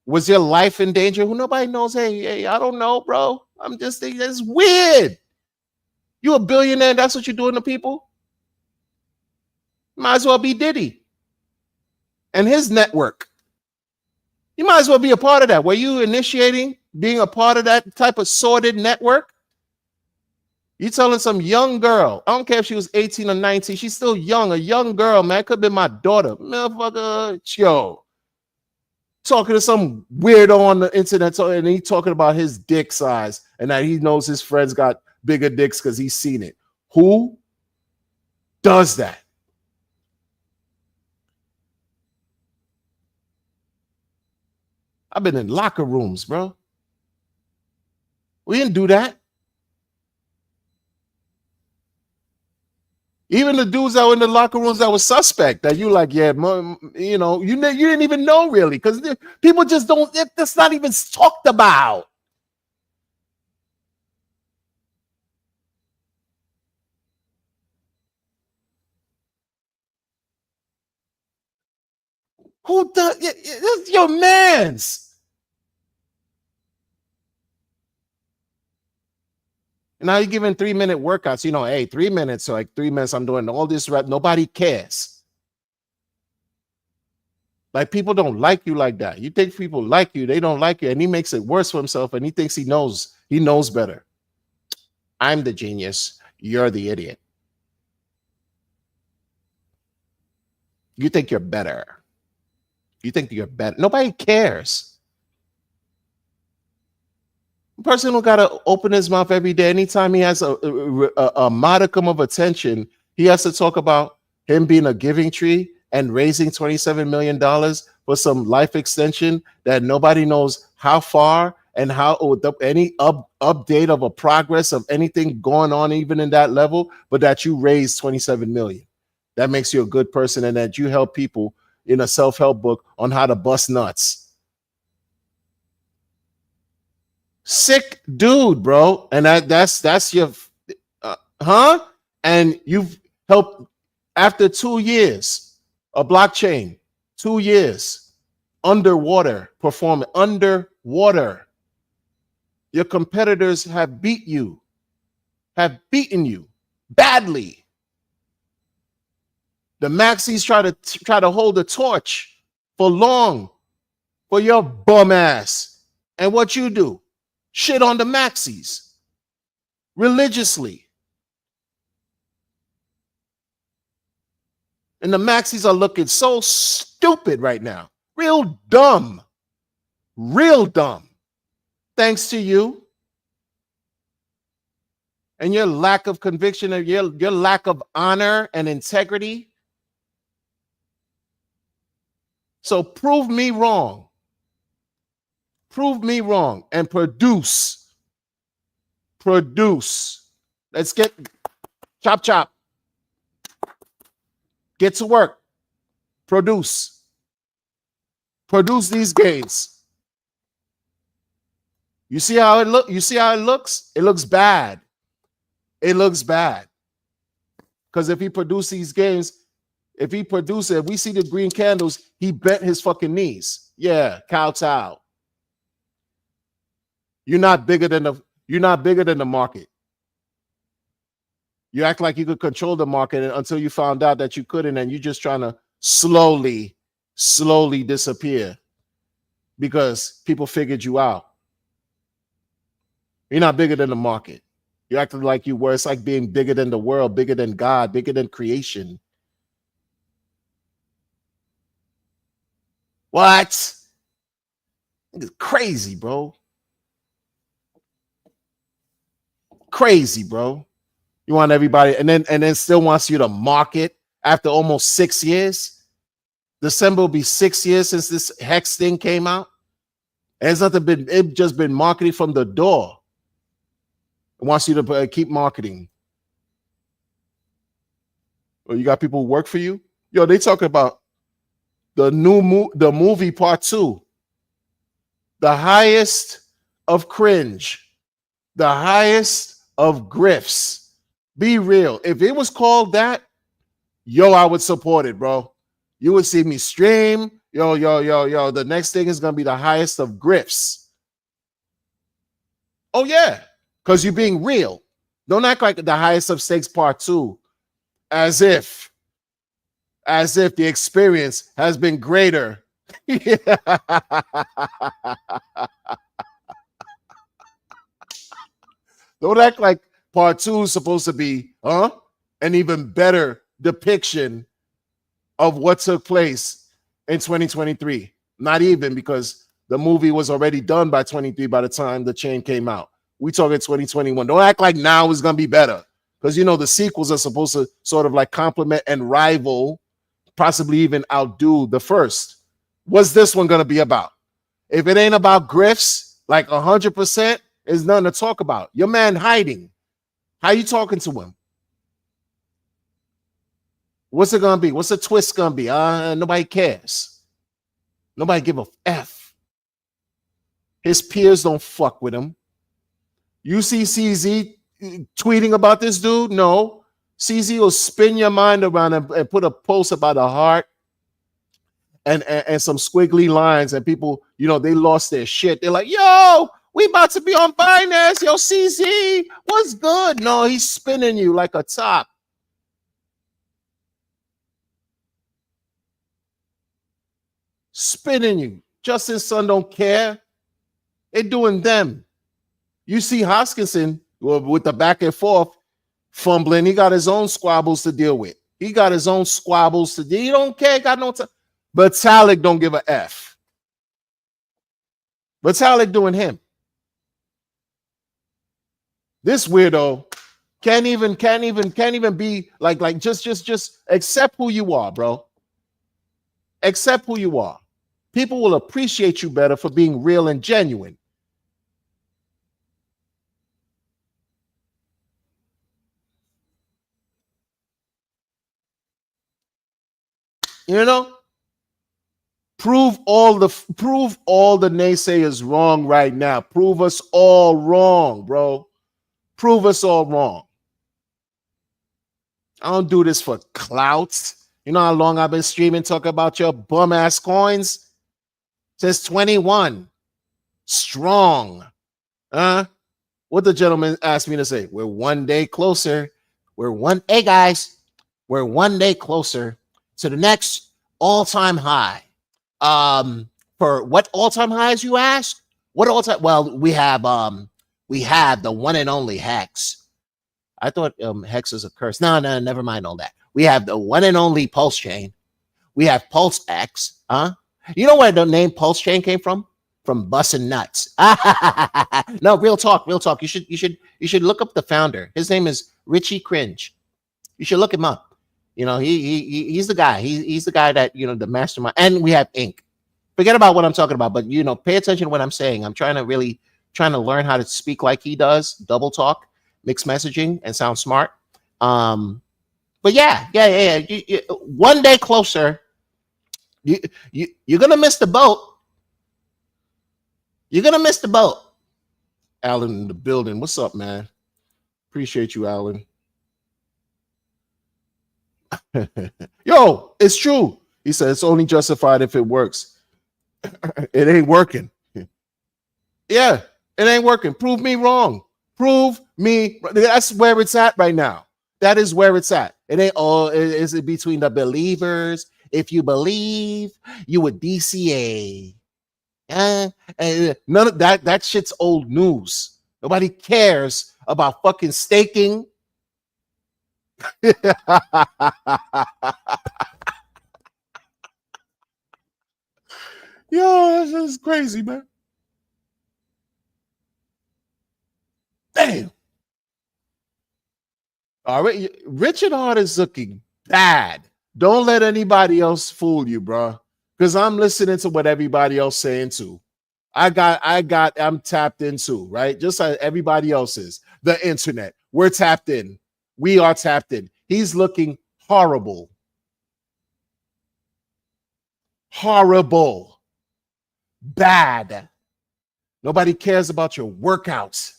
Was your life in danger? Who nobody knows. Hey, I don't know, bro. I'm just thinking that's weird. You a billionaire, that's what you're doing to people? Might as well be Diddy and his network. You might as well be a part of that. Were you initiating being a part of that type of sordid network? You telling some young girl, I don't care if she was 18 or 19, she's still young, a young girl, man. Could have been my daughter. Motherfucker, yo. Talking to some weirdo on the internet, and he talking about his dick size and that he knows his friends got bigger dicks because he's seen it. Who does that? I've been in locker rooms, bro. We didn't do that. Even the dudes that were in the locker rooms that were suspect, that you like, yeah, you didn't even know really, because people just don't. That's not even talked about. Who does? It's your man's. Now you're giving 3-minute workouts. Hey, 3 minutes. So like 3 minutes, I'm doing all this rep. Nobody cares. Like people don't like you like that. You think people like you, they don't like you, and he makes it worse for himself, and he thinks he knows better. I'm the genius. You're the idiot. You think you're better. You think you're better. Nobody cares. A person who got to open his mouth every day, anytime he has a modicum of attention, he has to talk about him being a giving tree and raising $27 million for some life extension that nobody knows how far and how any update of a progress of anything going on even in that level, but that you raised 27 million. That makes you a good person, and that you help people in a self-help book on how to bust nuts. Sick dude, bro. And that's your and you've helped after 2 years, a blockchain, 2 years underwater performing underwater. Your competitors have beaten you badly. The maxis try to hold the torch for long for your bum ass. And what you do? Shit on the maxis religiously. And the maxis are looking so stupid right now. Real dumb. Real dumb. Thanks to you. And your lack of conviction, and your lack of honor and integrity. So prove me wrong. Prove me wrong and produce. Produce. Let's get chop. Get to work. Produce. Produce these gains. You see how it look? You see how it looks? It looks bad. It looks bad. Because if he produce these games, if we see the green candles, he bent his fucking knees. Yeah, kowtow. You're not bigger than the market. You act like you could control the market until you found out that you couldn't, and you're just trying to slowly disappear because people figured you out. You're not bigger than the market. You're acting like you were. It's like being bigger than the world, bigger than God, bigger than creation. What? It's crazy, bro. Crazy, bro. You want everybody, and then still wants you to market after almost 6 years. December will be 6 years since this Hex thing came out. It just been marketing from the door. It wants you to keep marketing. Well, you got people who work for you. Yo, they talk about the movie part 2. The highest of cringe. The highest of grifts. Be real. If it was called that, yo, I would support it, bro. You would see me stream. Yo. The next thing is going to be the highest of grifts. Oh, yeah. Because you're being real. Don't act like the highest of stakes part 2. As if the experience has been greater. Don't act like part 2 is supposed to be an even better depiction of what took place in 2023. Not even, because the movie was already done by 23 by the time the chain came out. We talking 2021. Don't act like now is going to be better, because the sequels are supposed to sort of like complement and rival, possibly even outdo the first. What's this one going to be about? If it ain't about grifts, like 100%, there's nothing to talk about. Your man hiding. How you talking to him? What's it gonna be? What's the twist gonna be? Nobody cares. Nobody give a F. His peers don't fuck with him. You see CZ tweeting about this dude? No. CZ will spin your mind around and put a post about a heart and some squiggly lines, and people, they lost their shit. They're like, yo, we about to be on Binance. Yo, CZ, what's good? No, he's spinning you like a top. spinning you. Justin's son don't care. They're doing them. You see Hoskinson with the back and forth fumbling. He got his own squabbles to deal with. He got his own squabbles to deal. He don't care. Got no time. But Talik don't give a F. But Talik doing him. This weirdo can't even be like just accept who you are, bro. Accept who you are. People will appreciate you better for being real and genuine. You know? Prove all the naysayers wrong right now. Prove us all wrong, bro. Prove us all wrong. I don't do this for clout. You know how long I've been streaming talking about your bum ass coins? Since 21. Strong. What the gentleman asked me to say? We're one day closer. Hey guys, we're one day closer to the next all-time high. For what all-time highs, you ask? What all-time? Well, we have the one and only Hex. I thought Hex is a curse. No, never mind all that. We have the one and only Pulse Chain. We have Pulse X. You know where the name Pulse Chain came from? From Bussin' Nuts. No, real talk. You should look up the founder. His name is Richie Cringe. You should look him up. You know, he's the guy. He's the guy that, you know, the mastermind. And we have Ink. Forget about what I'm talking about, but, you know, pay attention to what I'm saying. I'm trying to learn how to speak like he does, double talk, mixed messaging, and sound smart. But yeah. One day closer. You're gonna miss the boat. You're gonna miss the boat. Alan in the building. What's up, man? Appreciate you, Alan. Yo, it's true. He said it's only justified if it works. It ain't working. Yeah, it ain't working. Prove me wrong. Prove me. That's where it's at right now. That is where it's at. It ain't all. Is it between the believers? If you believe, you would DCA. None of that shit's old news. Nobody cares about fucking staking. Yo, this is crazy, man. Damn. All right, Richard Hart is looking bad. Don't let anybody else fool you, bro. Because I'm listening to what everybody else saying too. I'm tapped into, right? Just like everybody else is. The internet. We're tapped in. We are tapped in. He's looking horrible. Horrible. Bad. Nobody cares about your workouts.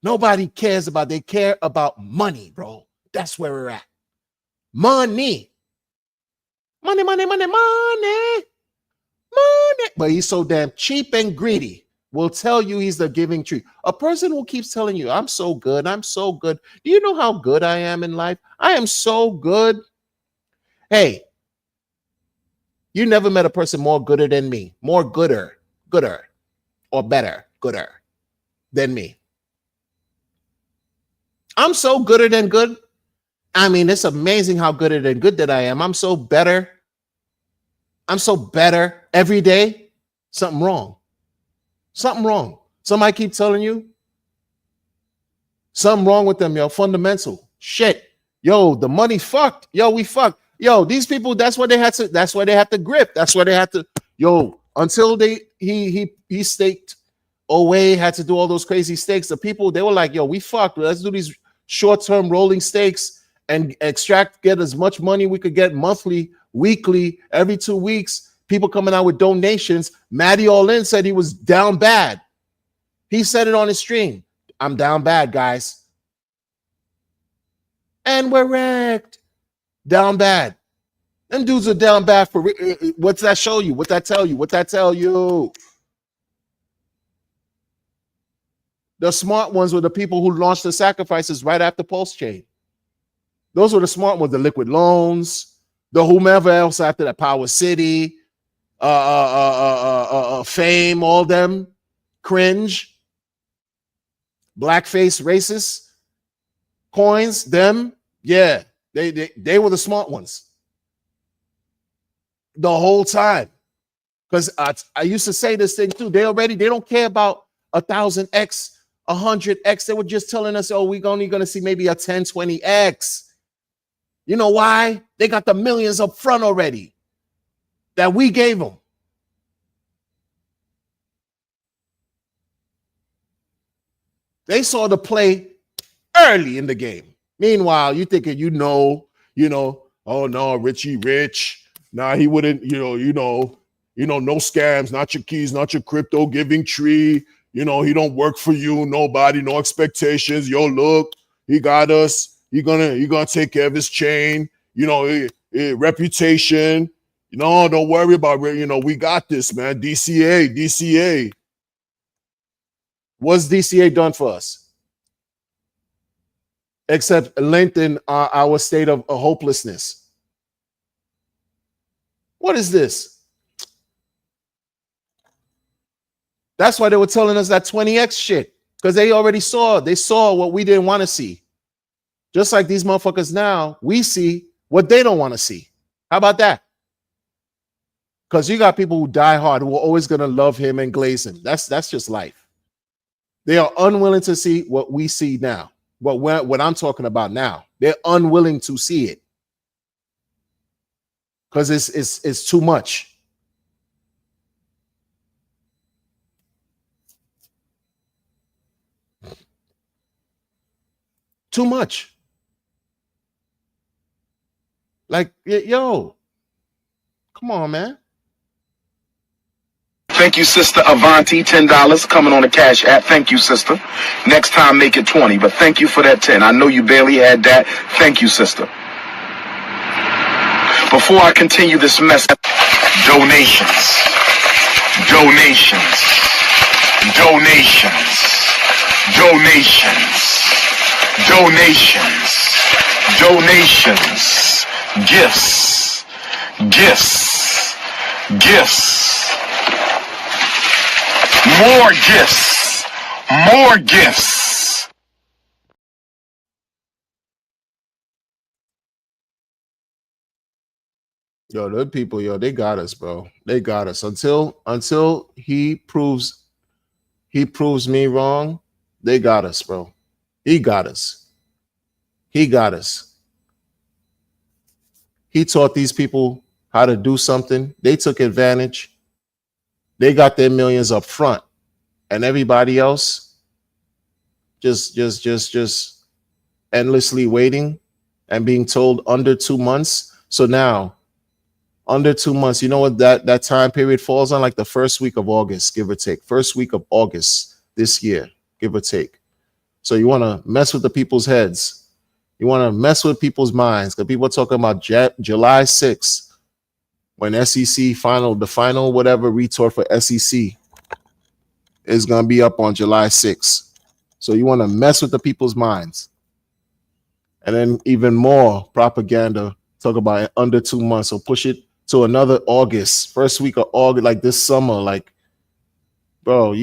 Nobody cares about, they care about money, bro. That's where we're at. Money. Money. But he's so damn cheap and greedy. Will tell you he's the giving tree. A person who keeps telling you, I'm so good. Do you know how good I am in life? I am so good. Hey, you never met a person more gooder than me. More gooder or better, gooder than me. I'm so gooder than good. I mean, it's amazing how gooder than good that I am. I'm so better every day. Something wrong. Somebody keep telling you something wrong with them, yo. Fundamental shit. Yo, the money fucked. Yo, we fucked. Yo, these people, that's why they have to grip. That's why they have to, yo, until he staked away, had to do all those crazy stakes. The people, they were like, yo, we fucked. Let's do these short-term rolling stakes and get as much money we could get monthly, weekly, every 2 weeks. People coming out with donations. Matty All In said he was down bad. He said it on his stream. I'm down bad, guys. And we're wrecked. Down bad. Them dudes are down bad for what's that show you? What that tell you? What that tell you? The smart ones were the people who launched the sacrifices right after Pulse Chain. Those were the smart ones, the liquid loans, the whomever else after that, Power City, Fame, all them, Cringe, Blackface, Racist, Coins, them, yeah, they were the smart ones the whole time. Because I used to say this thing too. They don't care about 1,000x, 100x. They were just telling us, oh, we're only going to see maybe a 10, 20x. You know why? They got the millions up front already that we gave them. They saw the play early in the game. Meanwhile, you thinking, oh no, Richie Rich. Nah, he wouldn't, no scams, not your keys, not your crypto giving tree. He don't work for you, nobody, no expectations. Yo, look, he got us. He gonna take care of his chain, reputation. Don't worry about it. We got this, man. DCA. What's DCA done for us? Except lengthen our state of hopelessness. What is this? That's why they were telling us that 20x shit, because they saw what we didn't want to see. Just like these motherfuckers now, we see what they don't want to see. How about that? Because you got people who die hard who are always going to love him and glaze him. That's just life. They are unwilling to see what we see now. But what I'm talking about now, they're unwilling to see it because it's too much. Too much. Like, yo, come on, man. Thank you, Sister Avanti, $10 coming on the Cash App. Thank you, sister. Next time, make it 20, but thank you for that 10. I know you barely had that. Thank you, sister. Before I continue this message, donations, gifts. More gifts. Yo, the people, they got us, bro. They got us until he proves me wrong. They got us, bro. He got us. He taught these people how to do something. They took advantage. They got their millions up front, and everybody else just endlessly waiting and being told under 2 months. So now, under 2 months, you know what that time period falls on? Like the first week of August, give or take. First week of August this year, give or take. So you want to mess with the people's heads. You want to mess with people's minds, because people are talking about July 6th. When SEC the final whatever retort for SEC is going to be up on July 6th. So you want to mess with the people's minds. And then even more propaganda, talk about under 2 months. So push it to another August, first week of August, like this summer. Like, bro,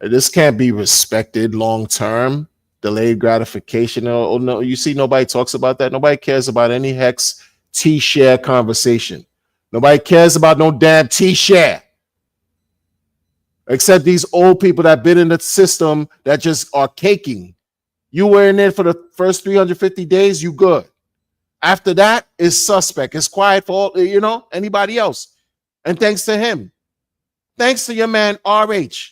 this can't be respected long term. Delayed gratification. Oh no, you see, nobody talks about that. Nobody cares about any Hex T-share conversation. Nobody cares about no damn T-share. Except these old people that been in the system that just are caking. You were in there for the first 350 days, you good. After that, it's suspect. It's quiet for all, anybody else. And thanks to him. Thanks to your man RH.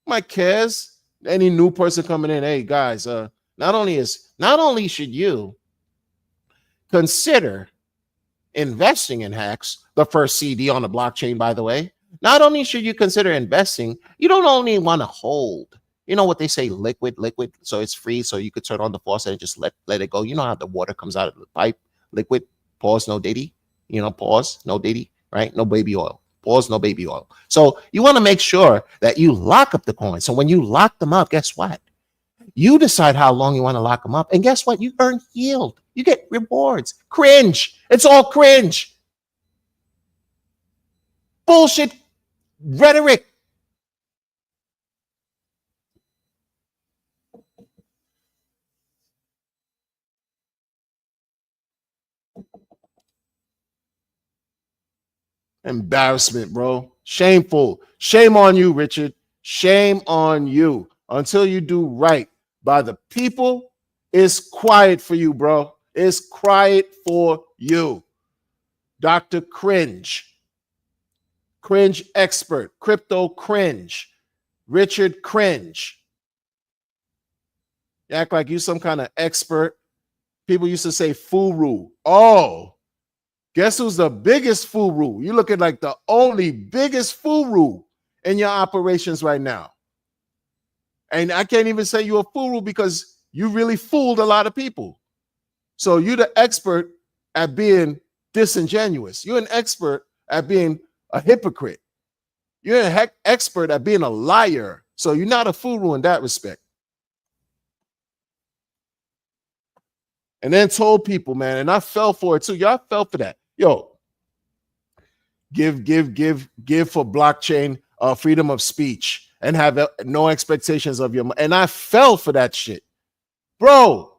My cares. Any new person coming in, hey guys, not only should you consider investing in Hex, the first CD on the blockchain, by the way. Not only should you consider investing, you don't only want to hold. You know what they say, liquid, so it's free, so you could turn on the faucet and just let it go. You know how the water comes out of the pipe, liquid, pause, no diddy, pause, no diddy, right? No baby oil. Pause, no baby oil. So you want to make sure that you lock up the coins. So when you lock them up, guess what? You decide how long you want to lock them up. And guess what? You earn yield. You get rewards. Cringe. It's all cringe. Bullshit rhetoric. Embarrassment, bro. Shameful. Shame on you, Richard. Shame on you. Until you do right by the people, it's quiet for you, bro. It's quiet for you. Dr. Cringe. Cringe expert. Crypto cringe. Richard Cringe. You act like you some kind of expert. People used to say furu. Oh, guess who's the biggest furu? You look at like the only biggest furu in your operations right now. And I can't even say you're a furu because you really fooled a lot of people. So you're the expert at being disingenuous. You're an expert at being a hypocrite. You're an expert at being a liar. So you're not a furu in that respect. And then told people, man, and I fell for it too. Y'all fell for that. Yo, give for blockchain freedom of speech and have no expectations of your money. And I fell for that shit. Bro.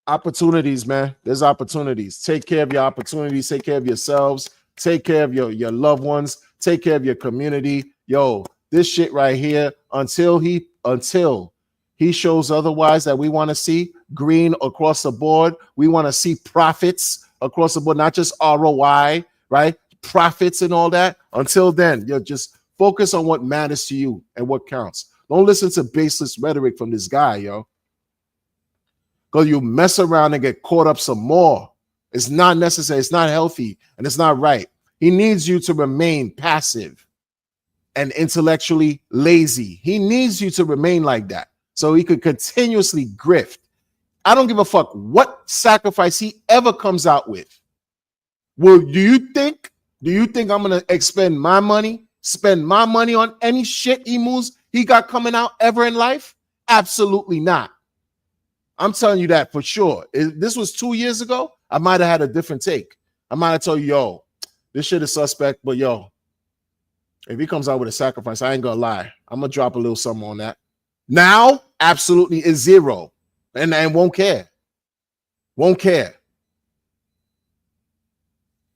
Opportunities, man. There's opportunities. Take care of your opportunities. Take care of yourselves. Take care of your loved ones. Take care of your community. Yo, this shit right here, until he shows otherwise that we want to see green across the board. We want to see profits across the board, not just ROI, right? Profits and all that. Until then, you'll just focus on what matters to you and what counts. Don't listen to baseless rhetoric from this guy, yo. Because you mess around and get caught up some more. It's not necessary. It's not healthy. And it's not right. He needs you to remain passive and intellectually lazy. He needs you to remain like that so he could continuously grift. I don't give a fuck what sacrifice he ever comes out with. Well, do you think I'm going to spend my money on any shit he got coming out ever in life? Absolutely not. I'm telling you that for sure. If this was 2 years ago, I might have had a different take. I might have told you, yo, this shit is suspect, but yo, if he comes out with a sacrifice, I ain't gonna lie. I'm gonna drop a little something on that. Now, absolutely is zero. And won't care. Won't care.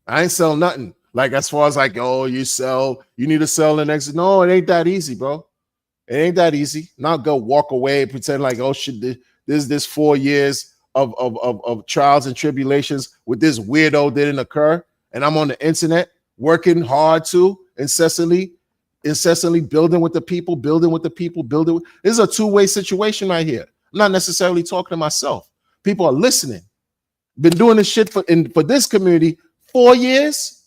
I ain't sell nothing. Like as far as like, oh, you need to sell the next. No, it ain't that easy, bro. It ain't that easy. Not go walk away, pretend like, oh shit, this 4 years of trials and tribulations with this weirdo didn't occur. And I'm on the internet working hard too, incessantly building with the people. This is a two-way situation right here. I'm not necessarily talking to myself. People are listening. Been doing this shit for this community 4 years.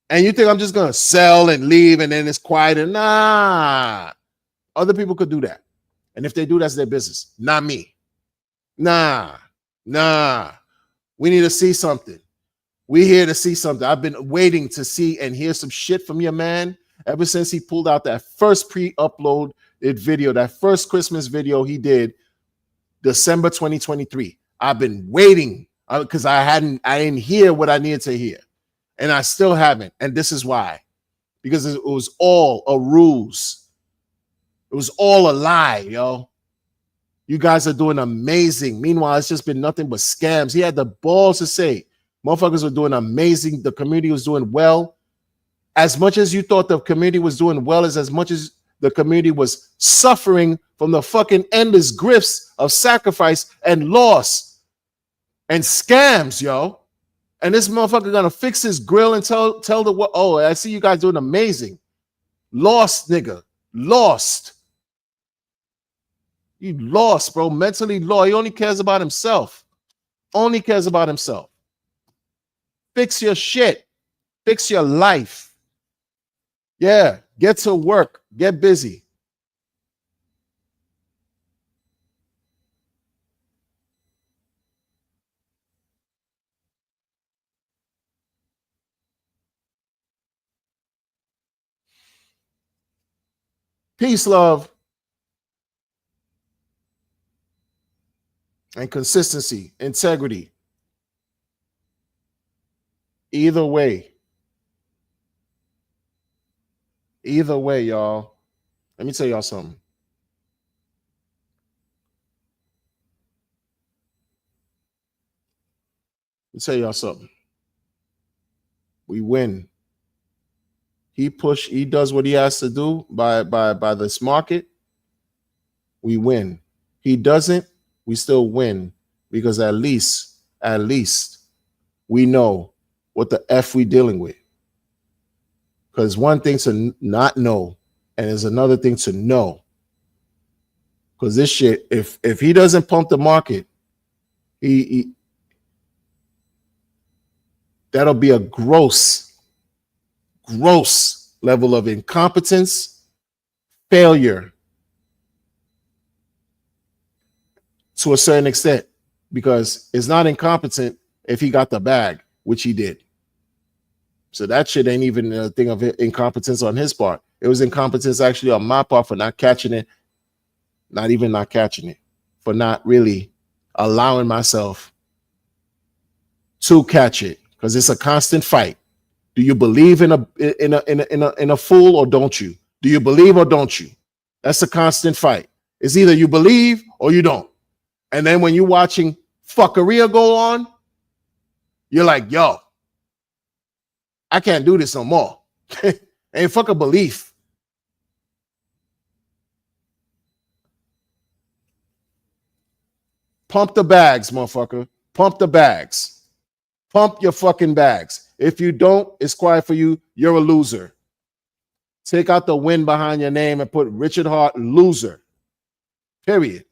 And you think I'm just gonna sell and leave and then it's quiet? Nah. Other people could do that. And if they do, that's their business. Not me. Nah. We need to see something. We're here to see something. I've been waiting to see and hear some shit from your man ever since he pulled out that first pre-upload video, that first Christmas video he did, December 2023. I've been waiting because I didn't hear what I needed to hear. And I still haven't. And this is why. Because it was all a ruse. It was all a lie, yo. You guys are doing amazing. Meanwhile, it's just been nothing but scams. He had the balls to say, motherfuckers were doing amazing. The community was doing well. As much as you thought the community was doing well, as much as the community was suffering from the fucking endless grifts of sacrifice and loss and scams, yo. And this motherfucker gonna fix his grill and tell the world, oh, I see you guys doing amazing. Lost, nigga. Lost. You lost, bro. Mentally lost. He only cares about himself. Only cares about himself. Fix your shit. Fix your life. Yeah. Get to work. Get busy. Peace, love, and consistency, integrity. Either way, y'all. Let me tell y'all something. We win. He does what he has to do by this market. We win. He doesn't, we still win because at least we know what the F we dealing with. Because one thing to not know, and there's another thing to know. Because this shit, if he doesn't pump the market, he that'll be a gross level of incompetence, failure to a certain extent, because it's not incompetent if he got the bag, which he did. So that shit ain't even a thing of incompetence on his part. It was incompetence actually on my part for not catching it, for not really allowing myself to catch it, because it's a constant fight. Do you believe in a fool or don't you? Do you believe or don't you? That's a constant fight. It's either you believe or you don't. And then when you're watching fuckeria go on, you're like, yo, I can't do this no more. Ain't fuck a belief. Pump the bags, motherfucker. Pump the bags. Pump your fucking bags. If you don't, it's quiet for you. You're a loser. Take out the win behind your name and put Richard Hart, loser. Period.